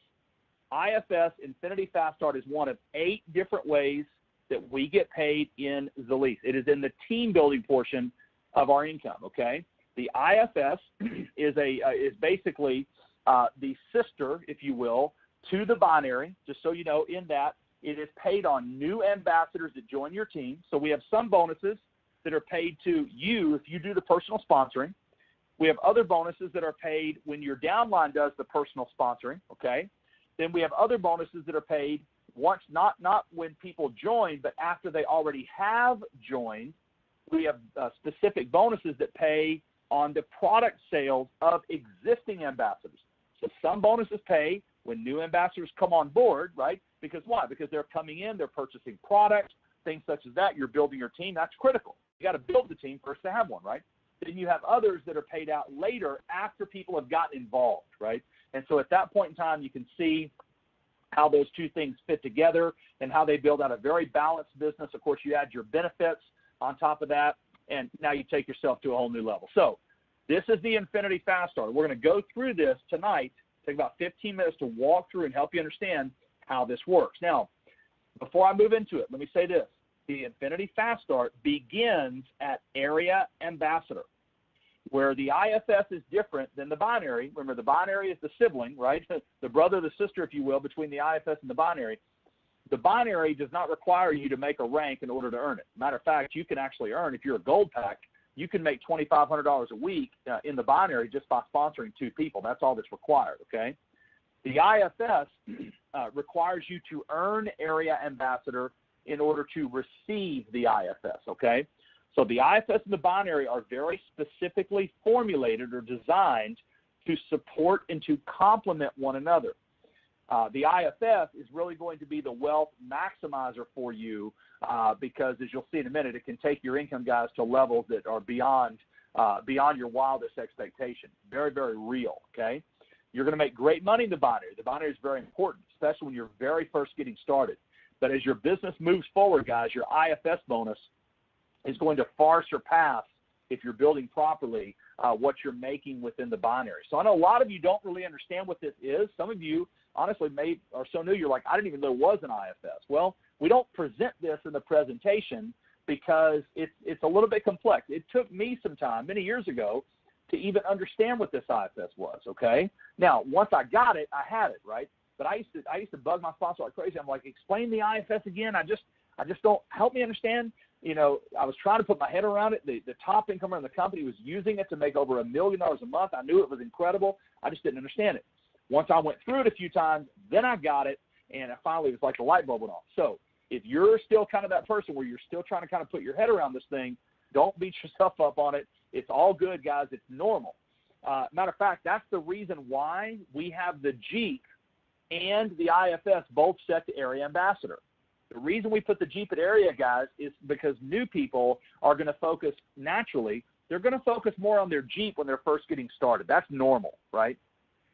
IFS, Infinity Fast Start, is one of 8 different ways that we get paid in Zalise. It is in the team building portion of our income, okay? The IFS is basically the sister, if you will, to the binary, just so you know, in that it is paid on new ambassadors that join your team. So we have some bonuses that are paid to you if you do the personal sponsoring. We have other bonuses that are paid when your downline does the personal sponsoring, okay? Then we have other bonuses that are paid once, not when people join, but after they already have joined. We have specific bonuses that pay on the product sales of existing ambassadors. So some bonuses pay when new ambassadors come on board, right? Because why? Because they're coming in, they're purchasing products, things such as that. You're building your team. That's critical. You got to build the team first to have one, right? Then you have others that are paid out later after people have gotten involved, right? And so at that point in time, you can see how those two things fit together and how they build out a very balanced business. Of course, you add your benefits on top of that, and now you take yourself to a whole new level. So this is the Infinity Fast Start. We're going to go through this tonight, take about 15 minutes to walk through and help you understand how this works. Now, before I move into it, let me say this. The Infinity Fast Start begins at Area Ambassador, where the IFS is different than the binary. Remember, the binary is the sibling, right? The brother, the sister, if you will, between the IFS and the binary. The binary does not require you to make a rank in order to earn it. Matter of fact, you can actually earn, if you're a gold pack, you can make $2,500 a week in the binary just by sponsoring 2 people. That's all that's required, okay? The IFS requires you to earn Area Ambassador in order to receive the IFS, okay? So the IFS and the binary are very specifically formulated or designed to support and to complement one another. The IFS is really going to be the wealth maximizer for you because, as you'll see in a minute, it can take your income, guys, to levels that are beyond your wildest expectation. Very, very real, okay? You're going to make great money in the binary. The binary is very important, especially when you're very first getting started. But as your business moves forward, guys, your IFS bonus is going to far surpass, if you're building properly, what you're making within the binary. So I know a lot of you don't really understand what this is. Some of you, honestly, are so new, you're like, I didn't even know there was an IFS. Well, we don't present this in the presentation because it's a little bit complex. It took me some time, many years ago, to even understand what this IFS was, okay? Now, once I got it, I had it, right? But I used to bug my sponsor like crazy. I'm like, explain the IFS again. I just don't, help me understand. I was trying to put my head around it. The top incomer in the company was using it to make over $1 million a month. I knew it was incredible. I just didn't understand it. Once I went through it a few times, then I got it, and finally it was like the light bulb went off. So if you're still kind of that person where you're still trying to kind of put your head around this thing, don't beat yourself up on it. It's all good, guys. It's normal. Matter of fact, that's the reason why we have the Jeep and the IFS both set to Area Ambassador. The reason we put the Jeep at Area, guys, is because new people are going to focus naturally. They're going to focus more on their Jeep when they're first getting started. That's normal, right?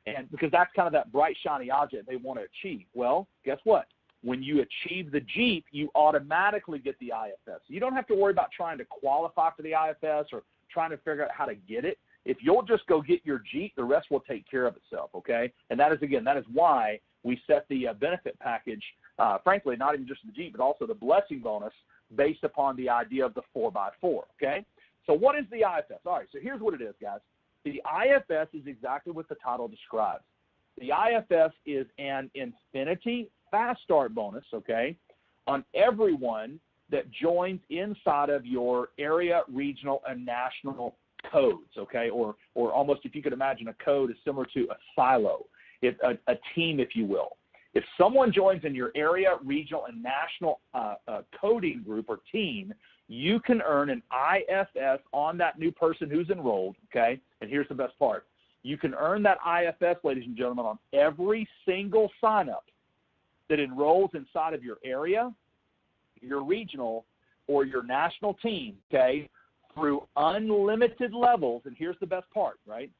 And because that's kind of that bright, shiny object they want to achieve. Well, guess what? When you achieve the Jeep, you automatically get the IFS. You don't have to worry about trying to qualify for the IFS or trying to figure out how to get it. If you'll just go get your Jeep, the rest will take care of itself, okay? And that is why we set the benefit package, frankly, not even just the Jeep, but also the blessing bonus based upon the idea of the 4x4, okay? So what is the IFS? All right, so here's what it is, guys. The IFS is exactly what the title describes. The IFS is an Infinity Fast Start bonus, okay, on everyone that joins inside of your area, regional, and national codes, okay, or almost, if you could imagine, a code is similar to a silo, a team, if you will. If someone joins in your area, regional, and national coding group or team, you can earn an IFS on that new person who's enrolled, okay? And here's the best part. You can earn that IFS, ladies and gentlemen, on every single sign-up that enrolls inside of your area, your regional, or your national team, okay, through unlimited levels, and here's the best part, right?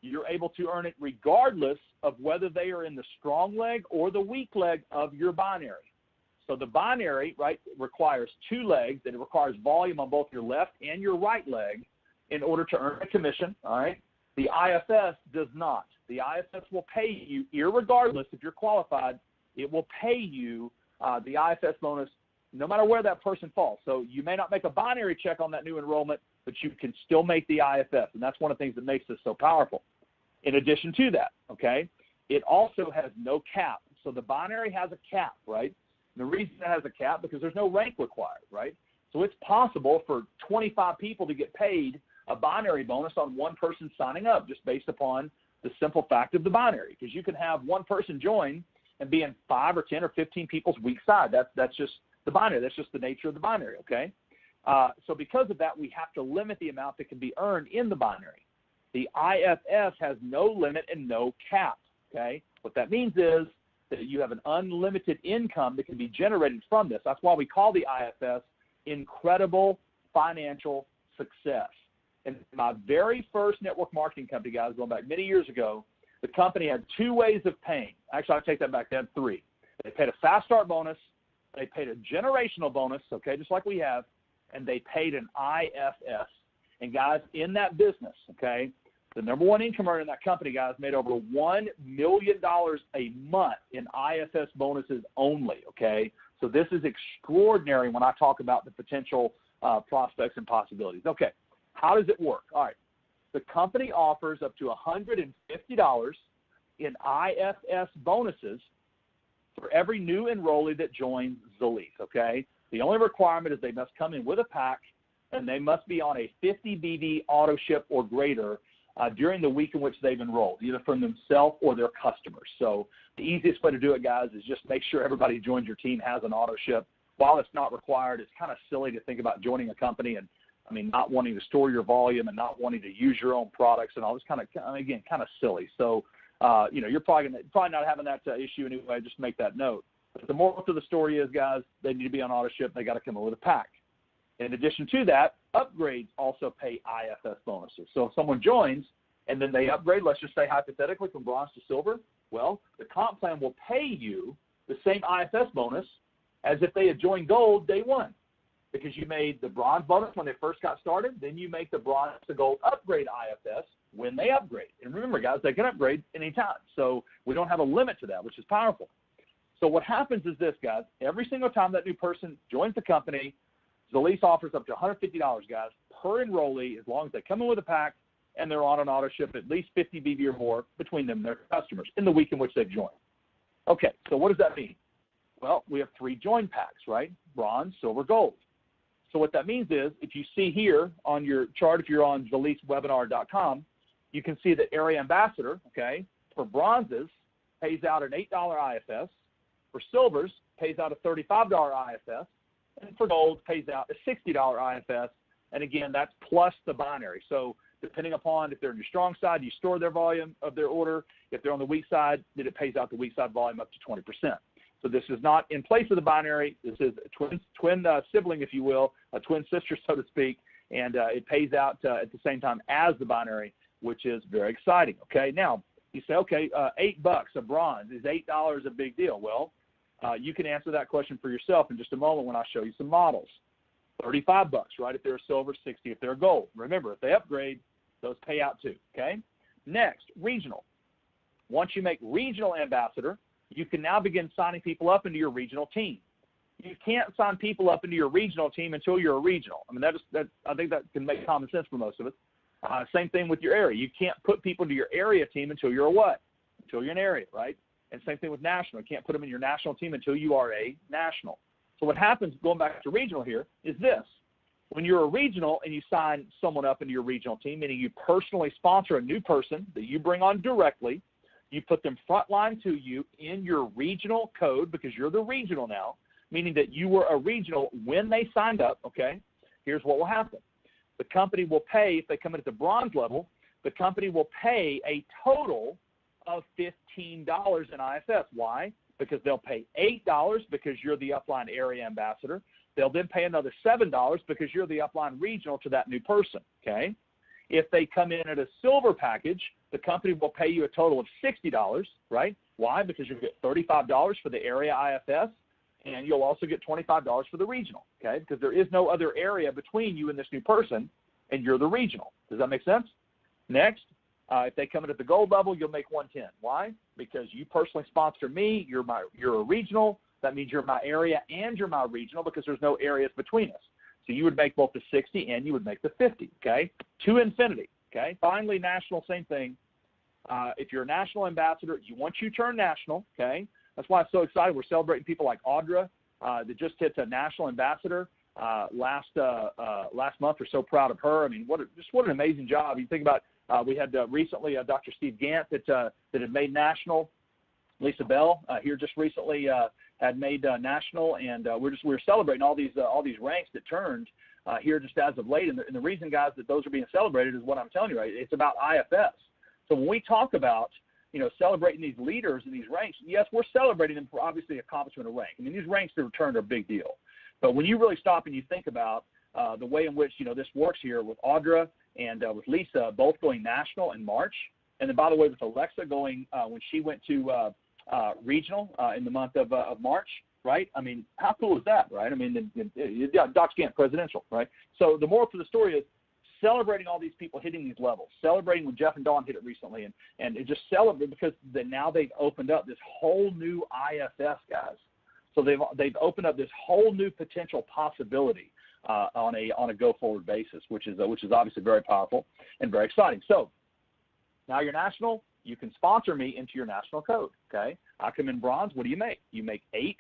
You're able to earn it regardless of whether they are in the strong leg or the weak leg of your binary. So the binary, right, requires two legs, and it requires volume on both your left and your right leg in order to earn a commission, all right? The IFS does not. The IFS will pay you, irregardless if you're qualified, it will pay you the IFS bonus no matter where that person falls. So you may not make a binary check on that new enrollment, but you can still make the IFS, and that's one of the things that makes this so powerful. In addition to that, okay, it also has no cap. So the binary has a cap, right? And the reason it has a cap because there's no rank required, right? So it's possible for 25 people to get paid a binary bonus on one person signing up just based upon the simple fact of the binary, because you can have one person join and be in 5 or 10 or 15 people's weak side. That's just the binary. That's just the nature of the binary, okay? So because of that, we have to limit the amount that can be earned in the binary. The IFS has no limit and no cap, okay? What that means is that you have an unlimited income that can be generated from this. That's why we call the IFS incredible financial success. And my very first network marketing company, guys, going back many years ago, the company had 2 ways of paying. Actually, I take that back. They had 3. They paid a fast start bonus, they paid a generational bonus, okay, just like we have, and they paid an IFS. And, guys, in that business, okay, the number one income earner in that company, guys, made over $1 million a month in IFS bonuses only, okay? So this is extraordinary when I talk about the potential prospects and possibilities. Okay, how does it work? All right, the company offers up to $150 in IFS bonuses for every new enrollee that joins Zalise, okay? The only requirement is they must come in with a pack, and they must be on a 50 BD auto ship or greater during the week in which they've enrolled, either from themselves or their customers. So the easiest way to do it, guys, is just make sure everybody who joins your team has an auto ship. While it's not required, it's kind of silly to think about joining a company and, I mean, not wanting to store your volume and not wanting to use your own products and all this kind of silly. So, you're probably not having that issue anyway. Just make that note. But the moral to the story is, guys, they need to be on auto ship. They got to come in with a pack. In addition to that, upgrades also pay IFS bonuses. So if someone joins and then they upgrade, let's just say hypothetically from bronze to silver, well, the comp plan will pay you the same IFS bonus as if they had joined gold day one, because you made the bronze bonus when they first got started, then you make the bronze to gold upgrade IFS when they upgrade. And remember, guys, they can upgrade anytime. So we don't have a limit to that, which is powerful. So what happens is this, guys, every single time that new person joins the company, Zalise offers up to $150, guys, per enrollee, as long as they come in with a pack and they're on an auto ship at least 50 BB or more between them and their customers in the week in which they've joined. Okay, so what does that mean? Well, we have 3 join packs, right? Bronze, silver, gold. So what that means is, if you see here on your chart, if you're on ZaliseWebinar.com, you can see that Area Ambassador, okay, for bronzes pays out an $8 IFS, for silvers pays out a $35 IFS, and for gold pays out a $60 IFS. And again, that's plus the binary. So depending upon if they're on your strong side, you store their volume of their order. If they're on the weak side, then it pays out the weak side volume up to 20%. So this is not in place of the binary. This is a twin sibling, if you will, a twin sister, so to speak, and it pays out at the same time as the binary, which is very exciting. Okay, now you say, okay, $8 a bronze, is $8 a big deal? Well, you can answer that question for yourself in just a moment when I show you some models. $35, right? If they're a silver, 60 if they're a gold. Remember, if they upgrade, those pay out too. Okay. Next, regional. Once you make regional ambassador, you can now begin signing people up into your regional team. You can't sign people up into your regional team until you're a regional. I mean, I think that can make common sense for most of us. Same thing with your area. You can't put people into your area team until you're a what? Until you're an area, right? And same thing with national. You can't put them in your national team until you are a national. So what happens, going back to regional here, is this. When you're a regional and you sign someone up into your regional team, meaning you personally sponsor a new person that you bring on directly, you put them frontline to you in your regional code because you're the regional now, meaning that you were a regional when they signed up, okay? Here's what will happen. The company will pay, if they come in at the bronze level, the company will pay a total of $15 in IFS. Why? because they'll pay $8 because you're the upline area ambassador. They'll then pay another $7 because you're the upline regional to that new person, okay? If they come in at a silver package, the company will pay you a total of $60, right? Why? Because you'll get $35 for the area IFS, and you'll also get $25 for the regional, okay? Because there is no other area between you and this new person, and you're the regional. Does that make sense? Next, if they come in at the gold level, you'll make $110. Why? Because you personally sponsor me. You're a regional. That means you're my area and you're my regional because there's no areas between us. So you would make both the 60 and you would make the 50, okay? To infinity, okay? Finally, national, same thing. If you're a national ambassador, once you turn national, okay? That's why I'm so excited. We're celebrating people like Audra that just hit a national ambassador last month. We're so proud of her. I mean, what an amazing job. You think about we had recently Dr. Steve Gant that had made national. Lisa Bell here just recently had made national, and we're celebrating all these ranks that turned here just as of late. And the reason, guys, that those are being celebrated is what I'm telling you, right? It's about IFS. So when we talk about celebrating these leaders and these ranks, yes, we're celebrating them for obviously accomplishment of rank. I mean, these ranks that returned are a big deal. But when you really stop and you think about the way in which this works here with Audra and with Lisa both going national in March, and then by the way with Alexa going when she went to regional in the month of March, right? I mean, how cool is that, right? I mean, Doc Scant presidential, right? So the moral to the story is celebrating all these people hitting these levels, celebrating when Jeff and Dawn hit it recently, and just celebrate because now they've opened up this whole new IFS, guys. So they've opened up this whole new potential possibility on a go forward basis, which is obviously very powerful and very exciting. So now you're national. You can sponsor me into your national code, okay? I come in bronze. What do you make? You make 8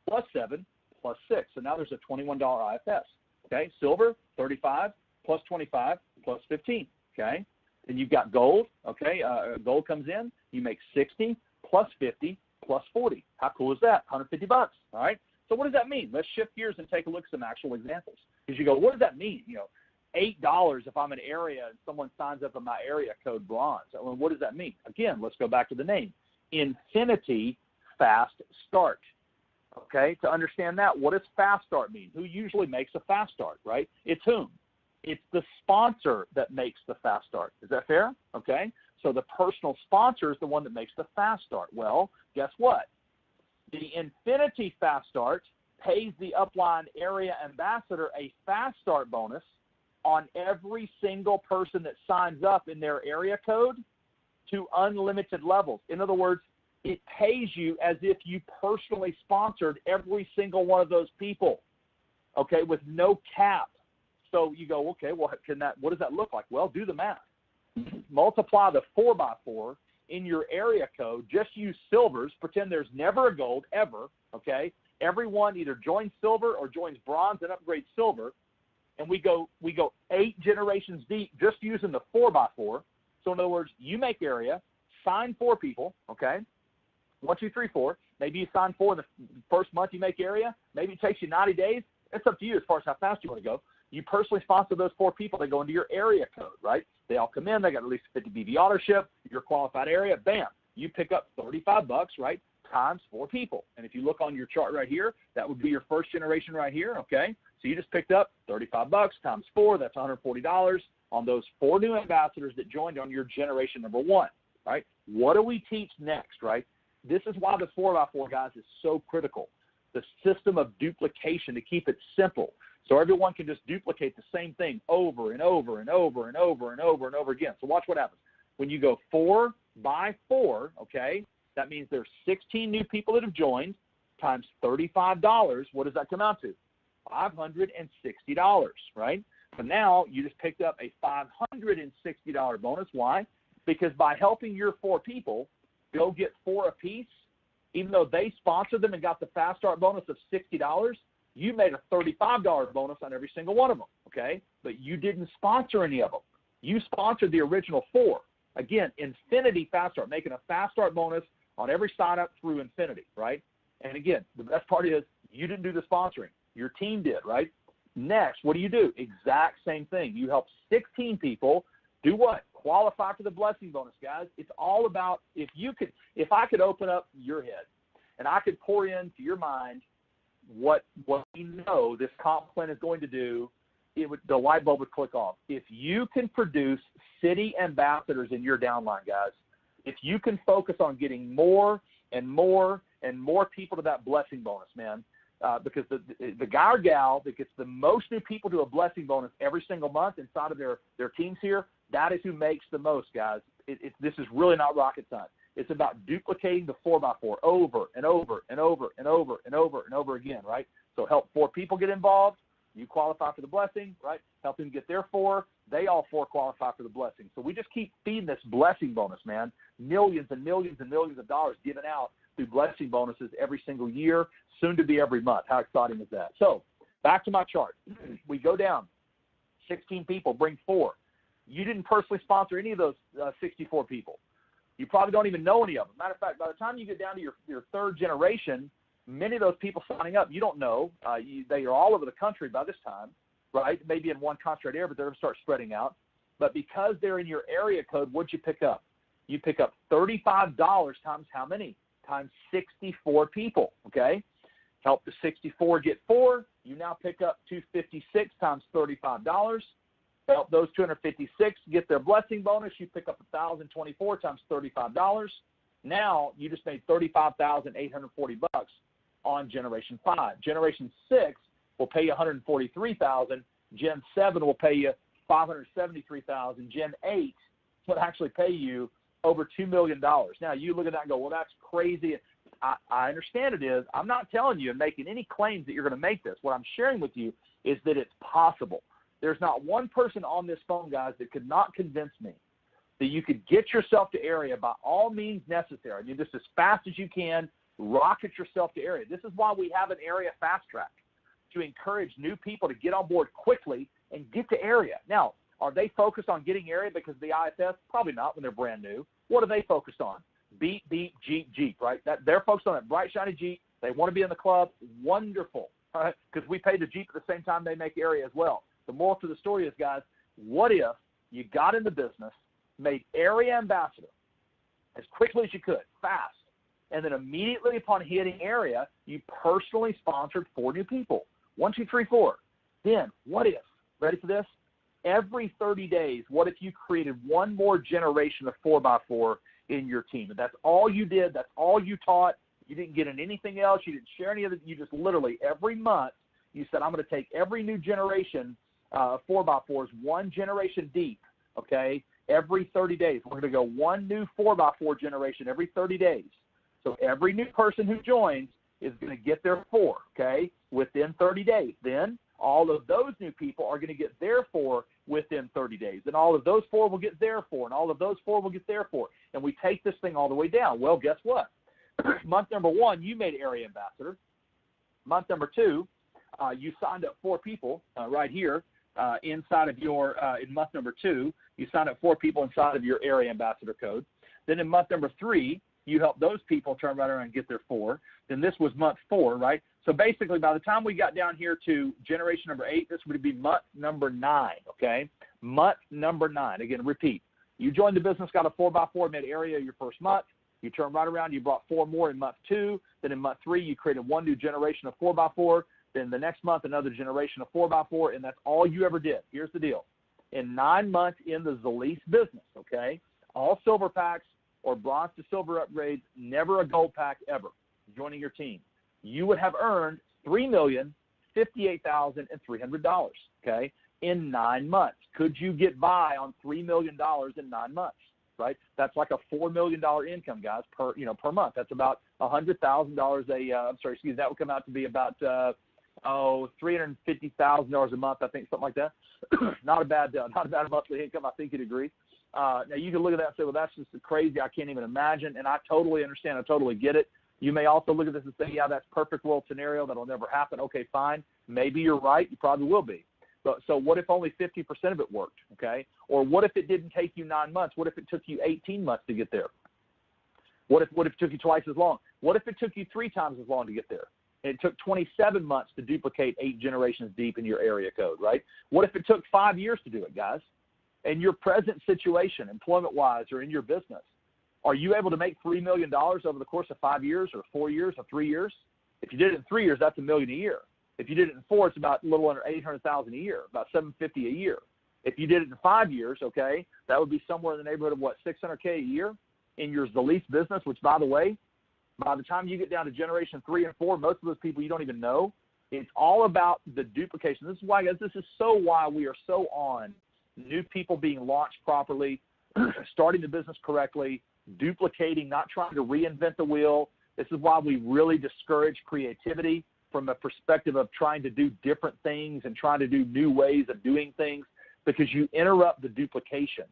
plus 7 plus 6. So now there's a $21 IFS, okay? Silver, 35 plus 25 plus 15, okay? Then you've got gold, okay? Gold comes in. You make 60 plus 50 plus 40. How cool is that? $150, all right? So what does that mean? Let's shift gears and take a look at some actual examples. Because you go, what does that mean? $8 if I'm an area and someone signs up in my area code bronze. Well, what does that mean? Again, let's go back to the name. Infinity Fast Start. Okay, to understand that, what does fast start mean? Who usually makes a fast start, right? It's whom? It's the sponsor that makes the fast start. Is that fair? Okay, so the personal sponsor is the one that makes the fast start. Well, guess what? The Infinity Fast Start pays the upline area ambassador a fast start bonus on every single person that signs up in their area code to unlimited levels. In other words, it pays you as if you personally sponsored every single one of those people, okay, with no cap. So you go, okay, well, what does that look like? Well, do the math. Multiply the 4x4 in your area code. Just use silvers. Pretend there's never a gold ever, okay? Everyone either joins silver or joins bronze and upgrades silver. And we go 8 generations deep just using the 4x4. So in other words, you make area, sign 4 people, okay? 1, 2, 3, 4. Maybe you sign 4 in the first month you make area. Maybe it takes you 90 days. It's up to you as far as how fast you want to go. You personally sponsor those 4 people. They go into your area code, right? They all come in. They got at least 50 BV ownership. Your qualified area, bam. You pick up $35, right, times 4 people. And if you look on your chart right here, that would be your first generation right here, okay? So you just picked up $35 times 4. That's $140 on those 4 new ambassadors that joined on your generation number 1, right? What do we teach next, right? This is why the 4x4, guys, is so critical. The system of duplication to keep it simple. So everyone can just duplicate the same thing over and over and over and over and over and over again. So watch what happens. When you go 4 by 4, okay, that means there's 16 new people that have joined times $35. What does that come out to? $560, right? So now you just picked up a $560 bonus. Why? Because by helping your 4 people go get 4 apiece, even though they sponsored them and got the fast start bonus of $60, you made a $35 bonus on every single one of them, okay? But you didn't sponsor any of them. You sponsored the original 4. Again, Infinity Fast Start, making a fast start bonus on every sign up through Infinity, right? And again, the best part is you didn't do the sponsoring. Your team did, right? Next, what do? Exact same thing. You help 16 people do what? Qualify for the blessing bonus, guys. It's all about if I could open up your head And I could pour into your mind what we know this comp plan is going to do. The light bulb would click off. If you can produce city ambassadors in your downline, guys, if you can focus on getting more and more and more people to that blessing bonus, man, because the guy or gal that gets the most new people to a blessing bonus every single month inside of their teams here, that is who makes the most, guys. This is really not rocket science. It's about duplicating the 4x4 over and over and over and over and over and over again, right? So help 4 people get involved. You qualify for the blessing, right? Help them get their 4. They all 4 qualify for the blessing. So we just keep feeding this blessing bonus, man. Millions and millions and millions of dollars given out through blessing bonuses every single year, soon to be every month. How exciting is that? So back to my chart. We go down. 16 people, bring 4. You didn't personally sponsor any of those 64 people. You probably don't even know any of them. Matter of fact, by the time you get down to your 3rd generation, many of those people signing up, you don't know. They are all over the country by this time, right? Maybe in one concentrated area, but they're going to start spreading out. But because they're in your area code, what'd you pick up? You pick up $35 times how many? Times 64 people, okay? Help the 64 get 4. You now pick up 256 times $35. Help those 256 get their blessing bonus. You pick up 1,024 times $35. Now you just made $35,840 on Generation 5. Generation 6 will pay you $143,000. Gen 7 will pay you $573,000. Gen 8 will actually pay you over $2 million. Now you look at that and go, well, that's crazy. I understand it is. I'm not telling you and making any claims that you're going to make this. What I'm sharing with you is that it's possible. There's not one person on this phone, guys, that could not convince me that you could get yourself to area by all means necessary. I mean, just as fast as you can, rocket yourself to area. This is why we have an area fast track, to encourage new people to get on board quickly and get to area. Now, are they focused on getting area because of the IFS? Probably not when they're brand new. What are they focused on? Beat, Jeep, right? They're focused on that bright, shiny Jeep. They want to be in the club. Wonderful, right? Because we pay the Jeep at the same time they make area as well. The moral to the story is, guys, what if you got in the business, made area ambassador as quickly as you could, fast, and then immediately upon hitting area, you personally sponsored 4 new people? 1, 2, 3, 4. Then what if, ready for this? Every 30 days, what if you created one more generation of 4x4 in your team? And that's all you did. That's all you taught. You didn't get in anything else. You didn't share any of it. You just literally every month you said, I'm going to take every new generation 4x4s 1 generation deep, okay, every 30 days. We're going to go 1 new 4x4 generation every 30 days. So every new person who joins is going to get their 4, okay, within 30 days. Then all of those new people are going to get their 4 within 30 days. And all of those 4 will get their 4, and all of those 4 will get their 4. And we take this thing all the way down. Well, guess what? Month number 1, you made area ambassador. Month number 2, you signed up 4 people right here inside of your, in month number 2, you signed up 4 people inside of your area ambassador code. Then in month number 3, you help those people turn right around and get their 4. Then this was month 4, right? So basically, by the time we got down here to generation number 8, this would be month number 9, okay? Month number 9. Again, repeat. You joined the business, got a 4x4, made area your first month. You turned right around, you brought 4 more in month 2. Then in month 3, you created 1 new generation of 4x4. Then the next month, another generation of 4x4, and that's all you ever did. Here's the deal. In 9 months in the Zalise business, okay, all silver packs or bronze to silver upgrades, never a gold pack ever, joining your team, you would have earned $3,058,300, okay, in 9 months. Could you get by on $3 million in 9 months, right? That's like a $4 million income, guys, per month. That's about $100,000 that would come out to be about $350,000 a month, I think, something like that. Not a bad monthly income, I think you'd agree. Now, you can look at that and say, well, that's just crazy. I can't even imagine. And I totally understand. I totally get it. You may also look at this and say, yeah, that's perfect world scenario. That'll never happen. Okay, fine. Maybe you're right. You probably will be. But so what if only 50% of it worked, okay? Or what if it didn't take you 9 months? What if it took you 18 months to get there? What if it took you twice as long? What if it took you 3 times as long to get there? And it took 27 months to duplicate 8 generations deep in your area code, right? What if it took 5 years to do it, guys? In your present situation, employment-wise or in your business, Are you able to make $3 million over the course of 5 years or 4 years or 3 years? If you did it in 3 years, that's $1 million a year. If you did it in 4, it's about a little under $800,000 a year, about $750 a year. If you did it in 5 years, okay, that would be somewhere in the neighborhood of what, $600K a year in your Zalise business, which, by the way, by the time you get down to generation 3 and 4, most of those people you don't even know. It's all about the duplication. This is why, guys, this is so why we are so on new people being launched properly, starting the business correctly, duplicating, not trying to reinvent the wheel. This is why we really discourage creativity from a perspective of trying to do different things and trying to do new ways of doing things, because you interrupt the duplication.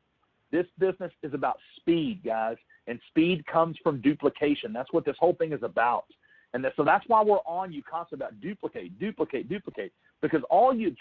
This business is about speed, guys, and speed comes from duplication. That's what this whole thing is about. And so that's why we're on you constantly about duplicate, because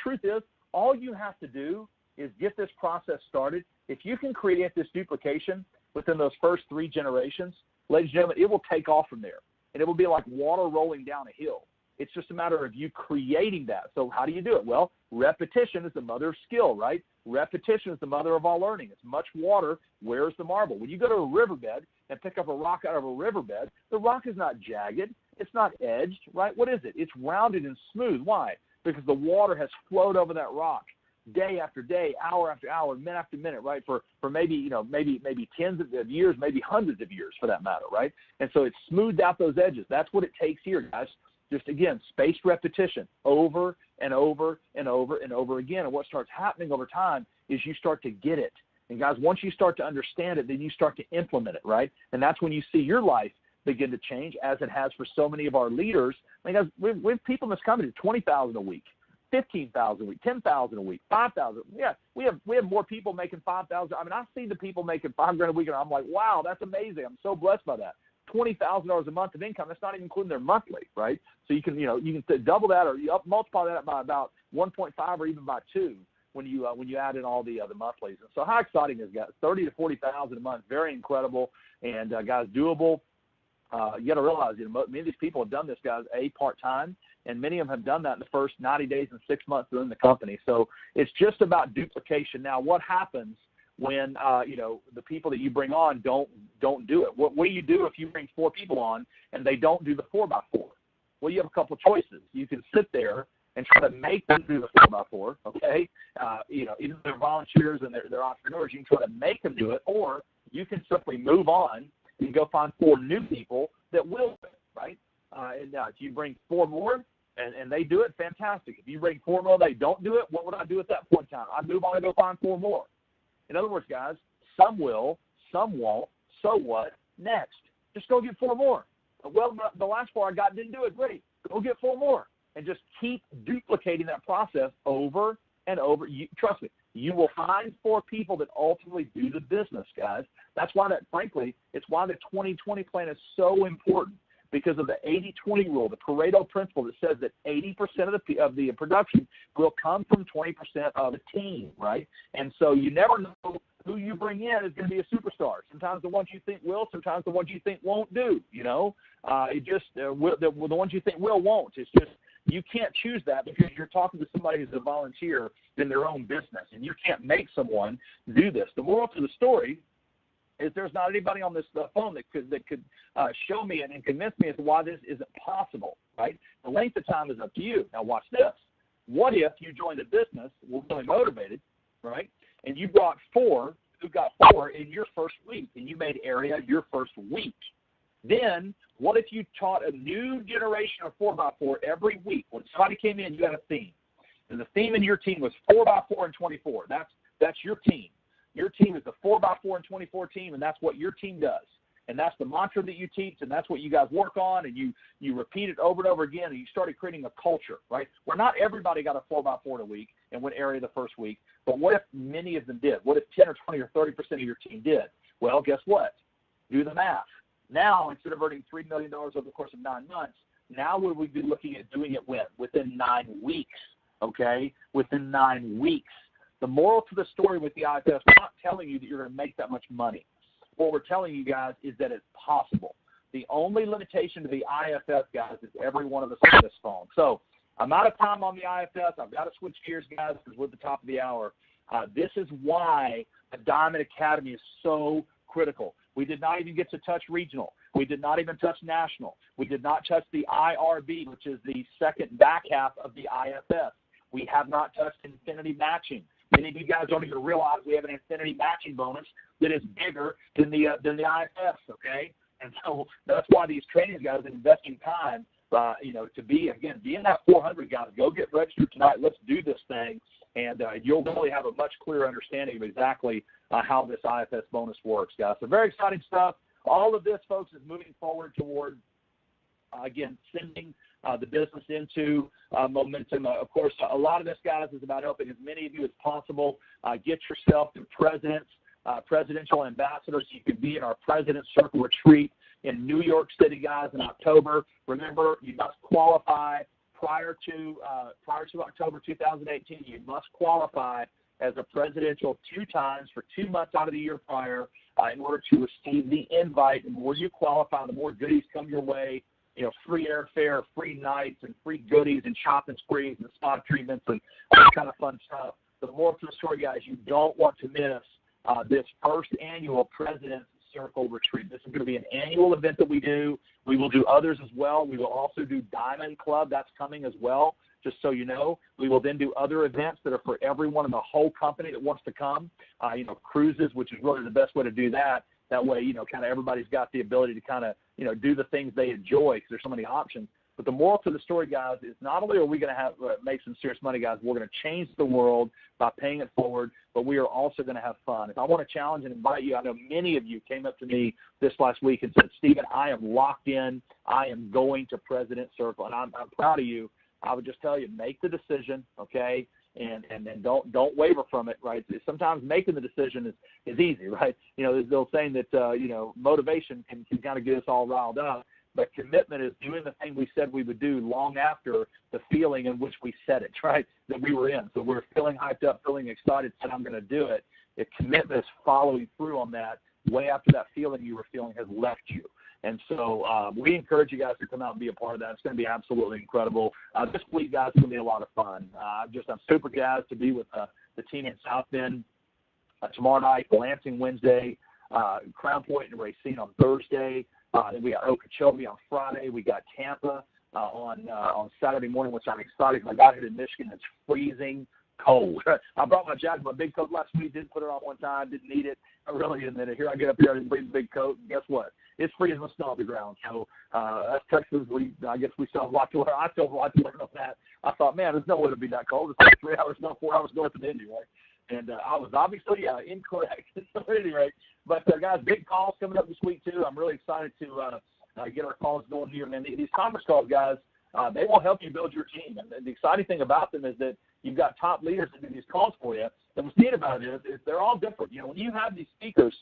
truth is, all you have to do is get this process started. If you can create this duplication within those first 3 generations, ladies and gentlemen, it will take off from there. And it will be like water rolling down a hill. It's just a matter of you creating that. So how do you do it? Well, repetition is the mother of skill, right? Repetition is the mother of all learning. It's much water. Where's the marble? When you go to a riverbed and pick up a rock out of a riverbed, the rock is not jagged. It's not edged, right? What is it? It's rounded and smooth. Why? Because the water has flowed over that rock day after day, hour after hour, minute after minute, right? For maybe tens of years, maybe hundreds of years for that matter, right? And so it's smoothed out those edges. That's what it takes here, guys. Just, again, spaced repetition over and over and over and over again. And what starts happening over time is you start to get it. And, guys, once you start to understand it, then you start to implement it, right? And that's when you see your life begin to change, as it has for so many of our leaders. I mean, guys, we have people in this company, 20,000 a week, 15,000 a week, 10,000 a week, 5,000. Yeah, we have more people making 5,000. I mean, I see the people making $5,000 a week, and I'm like, wow, that's amazing. I'm so blessed by that. $20,000 a month of income. That's not even including their monthly, right? So you can double that, or you multiply that by about 1.5 or even by 2 when you add in all the monthlies. And so how exciting is that? 30 to 40,000 a month, very incredible, and guys, doable. You got to realize, many of these people have done this, guys, part-time, and many of them have done that in the first 90 days and 6 months they're in the company. So it's just about duplication. Now, what happens when the people that you bring on don't do it? What do you do if you bring 4 people on and they don't do the 4x4? Well, you have a couple of choices. You can sit there and try to make them do the 4x4, okay? Even if they're volunteers and they're entrepreneurs, you can try to make them do it, or you can simply move on and go find 4 new people that will do it, right? If you bring 4 more and they do it, fantastic. If you bring 4 more and they don't do it, what would I do at that point in time? I'd move on and go find 4 more. In other words, guys, some will, some won't. So what? Next. Just go get 4 more. Well, the last 4 I got didn't do it. Great. Go get 4 more. And just keep duplicating that process over and over. Trust me, you will find 4 people that ultimately do the business, guys. That's why it's why the 2020 plan is so important, because of the 80-20 rule, the Pareto principle that says that 80% of the production will come from 20% of the team, right? And so you never know who you bring in is going to be a superstar. Sometimes the ones you think will, sometimes the ones you think won't do, the ones you think will won't. It's just, you can't choose that, because you're talking to somebody who's a volunteer in their own business, and you can't make someone do this. The moral to the story is there's not anybody on this phone that could show me and convince me as to why this isn't possible, right? The length of time is up to you. Now watch this. What if you joined a business, were really motivated, right, and you brought 4 who got 4 in your first week, and you made area your first week? Then what if you taught a new generation of 4x4 every week? When somebody came in, you had a theme, and the theme in your team was 4x4 and 24. That's your team. Your team is the 4x4 and 24 team, and that's what your team does. And that's the mantra that you teach, and that's what you guys work on, and you repeat it over and over again, and you started creating a culture, right? Where not everybody got a 4x4 in a week and went area the first week, but what if many of them did? What if 10 or 20 or 30% of your team did? Well, guess what? Do the math. Now, instead of earning $3 million over the course of 9 months, now we would be looking at doing it within 9 weeks, okay? Within 9 weeks. The moral to the story with the IFS, we're not telling you that you're going to make that much money. What we're telling you guys is that it's possible. The only limitation to the IFS, guys, is every one of us on this phone. So I'm out of time on the IFS. I've got to switch gears, guys, because we're at the top of the hour. This is why the Diamond Academy is so critical. We did not even get to touch regional. We did not even touch national. We did not touch the IRB, which is the second back half of the IFS. We have not touched infinity matching. Many of you guys don't even realize we have an infinity matching bonus that is bigger than the IFS, okay? And so that's why these training guys are investing time, to be in that 400, guys. Go get registered tonight. Let's do this thing, and you'll really have a much clearer understanding of exactly how this IFS bonus works, guys. So very exciting stuff. All of this, folks, is moving forward toward, sending the business into momentum. Of course, a lot of this, guys, is about helping as many of you as possible get yourself to presidential ambassadors. You can be in our President's Circle retreat in New York City, guys, in October. Remember, you must qualify prior to October 2018. You must qualify as a presidential 2 times for 2 months out of the year prior in order to receive the invite. The more you qualify, the more goodies come your way. Free airfare, free nights, and free goodies and shopping sprees and spa treatments and all that kind of fun stuff. The more to the story, guys, you don't want to miss this first annual President's Circle retreat. This is going to be an annual event that we do. We will do others as well. We will also do Diamond Club. That's coming as well, just so you know. We will then do other events that are for everyone in the whole company that wants to come. Cruises, which is really the best way to do that. That way, kind of everybody's got the ability to kind of, do the things they enjoy because there's so many options. But the moral to the story, guys, is not only are we going to have make some serious money, guys, we're going to change the world by paying it forward, but we are also going to have fun. If I want to challenge and invite you, I know many of you came up to me this last week and said, Stephen, I am locked in. I am going to President's Circle, and I'm proud of you. I would just tell you, make the decision, okay? And then don't waver from it, right? Sometimes making the decision is easy, right? There's the old saying that, motivation can kind of get us all riled up, but commitment is doing the thing we said we would do long after the feeling in which we said it, right, that we were in. So we're feeling hyped up, feeling excited, said I'm going to do it. The commitment is following through on that way after that feeling you were feeling has left you. And so we encourage you guys to come out and be a part of that. It's going to be absolutely incredible. This week, guys, is going to be a lot of fun. I'm super jazzed to be with the team in South Bend tomorrow night, Lansing Wednesday, Crown Point and Racine on Thursday. Then we got Okeechobee on Friday. We got Tampa on Saturday morning, which I'm excited. I got here to Michigan. It's freezing cold. I brought my jacket, my big coat last week. Didn't put it on one time. Didn't need it. I really didn't. And here I get up here and bring the big coat. And guess what? It's freezing with snow on the ground. So that's Texas. I guess we still have a lot to learn. I still have a lot to learn on that. I thought, man, there's no way to be that cold. It's like 3 hours, no, 4 hours north of Indy, right? And I was obviously incorrect at any rate. But, guys, big calls coming up this week, too. I'm really excited to get our calls going here. Man, these conference calls, guys, they will help you build your team. And the exciting thing about them is that you've got top leaders that do these calls for you. And what's neat about it is they're all different. When you have these speakers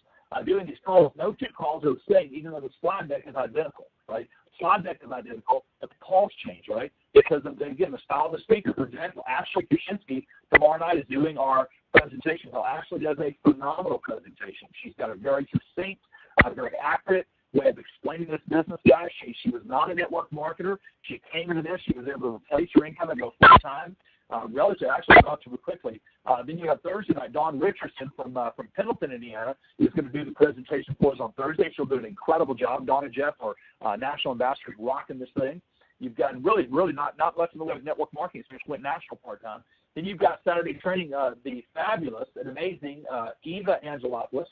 doing these calls, no 2 calls are the same, even though the slide deck is identical, right? Slide deck is identical, but the calls change, right? Because, again, the style of the speaker. For example, Ashley Kuczynski tomorrow night is doing our presentation. Well, Ashley does a phenomenal presentation. She's got a very succinct, very accurate way of explaining this business, guys. She was not a network marketer. She came into this. She was able to replace her income and go full-time. Relatively quickly. Then you have Thursday night, Dawn Richardson from Pendleton, Indiana, is going to do the presentation for us on Thursday. She'll do an incredible job. Dawn and Jeff are national ambassadors rocking this thing. You've got really not much in the way of network marketing, so she went national part-time. Then you've got Saturday training, the fabulous and amazing Eva Angelopoulos.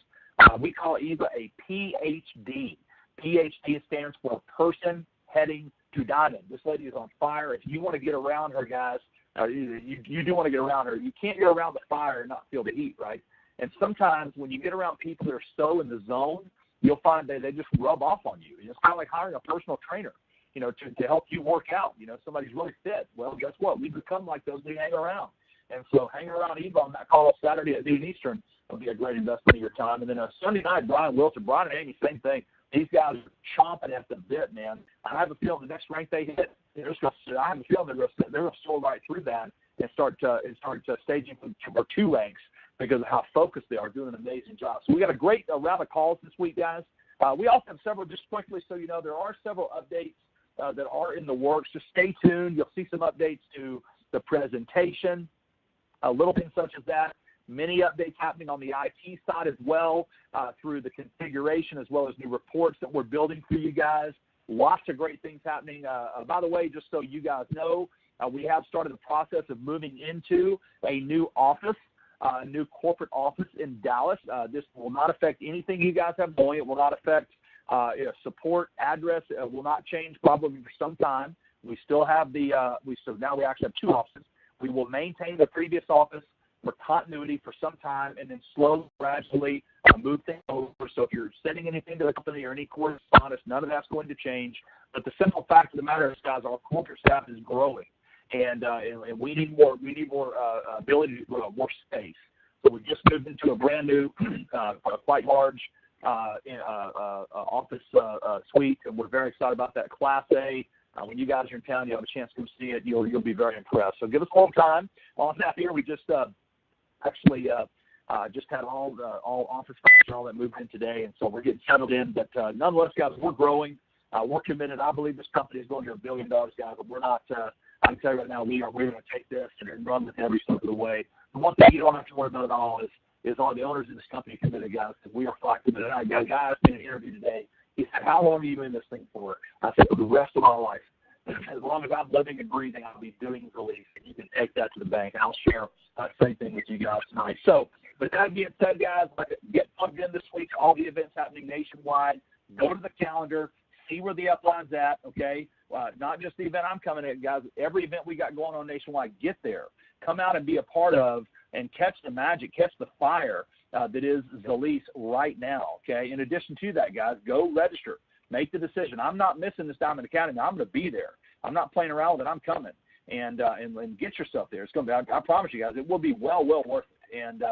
We call Eva a PhD. PhD stands for Person Heading to Diamond. This lady is on fire. If you want to get around her, guys, you do want to get around her. You can't get around the fire and not feel the heat, right? And sometimes when you get around people that are so in the zone, you'll find that they just rub off on you. It's kind of like hiring a personal trainer, to help you work out. Somebody's really fit. Well, guess what? We become like those we hang around. And so hanging around Eva on that call Saturday at noon Eastern will be a great investment of your time. And then Sunday night, Brian Wilson, Brian and Amy, same thing. These guys are chomping at the bit, man. I have a feeling the next rank they hit, I have a feeling they're going to soar right through that and start staging for 2 ranks because of how focused they are, doing an amazing job. So we got a great round of calls this week, guys. We also have several, just quickly so you know, there are several updates that are in the works. Just stay tuned. You'll see some updates to the presentation, little things such as that. Many updates happening on the IT side as well, through the configuration as well as new reports that we're building for you guys. Lots of great things happening. By the way, just so you guys know, we have started the process of moving into a new office, a new corporate office in Dallas. This will not affect anything you guys have going. It will not affect support. Address will not change probably for some time. We still have now we actually have two offices. We will maintain the previous office for continuity for some time, and then slowly, gradually move things over. So if you're sending anything to the company or any correspondence, none of that's going to change. But the simple fact of the matter is, guys, our corporate staff is growing, and we need more ability to grow, more space. So we just moved into a brand new, quite large office suite, and we're very excited about that. Class A. When you guys are in town, you have a chance to come see it. You'll be very impressed. So give us a little time on that here. We just actually just had all office furniture, all that moved in today, and so we're getting settled in. But nonetheless, guys, we're growing. We're committed. I believe this company is going to $1 billion, guys, but we're not. I can tell you right now, we're going to take this and run with every step of the way. The one thing you don't have to worry about at all is all the owners of this company committed, guys, because we are flat committed. I got a guy in an interview today. He said, "How long are you in this thing for?" I said, "For the rest of my life. As long as I'm living and breathing, I'll be doing release." And you can take that to the bank. I'll share that same thing with you guys tonight. So, with that being said, guys, get plugged in this week. All the events happening nationwide. Go to the calendar. See where the upline's at, okay? Not just the event I'm coming at, guys. Every event we got going on nationwide, get there. Come out and be a part of and catch the magic, catch the fire that is Zalise right now, okay? In addition to that, guys, go register. Make the decision. I'm not missing this Diamond Academy. I'm going to be there. I'm not playing around with it. I'm coming. And get yourself there. It's going to be, I promise you guys, it will be well worth it. And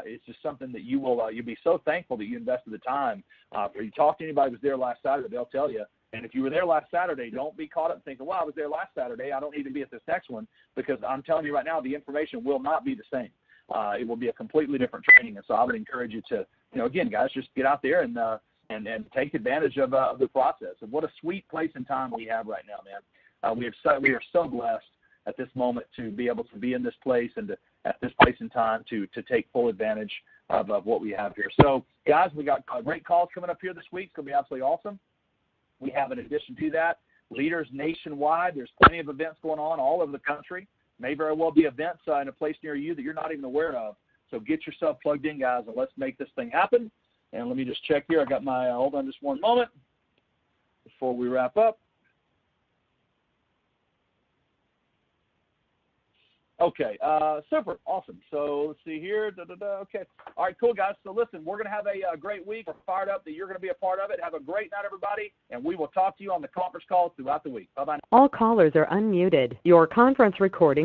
it's just something that you'll be so thankful that you invested the time. If you talk to anybody who was there last Saturday, they'll tell you. And if you were there last Saturday, don't be caught up thinking, well, I was there last Saturday. I don't need to be at this next one, because I'm telling you right now, the information will not be the same. It will be a completely different training. And so I would encourage you to, again, guys, just get out there and take advantage of the process. And what a sweet place and time we have right now, man. We are so blessed at this moment to be able to be in this place and at this place in time to take full advantage of what we have here. So, guys, we got great calls coming up here this week. It's going to be absolutely awesome. We have, in addition to that, leaders nationwide. There's plenty of events going on all over the country. May very well be events in a place near you that you're not even aware of. So get yourself plugged in, guys, and let's make this thing happen. And let me just check here. I got my, hold on just one moment before we wrap up. Okay, super, awesome. So let's see here. Okay, all right, cool, guys. So listen, we're going to have a great week. We're fired up that you're going to be a part of it. Have a great night, everybody, and we will talk to you on the conference calls throughout the week. Bye-bye. All callers are unmuted. Your conference recording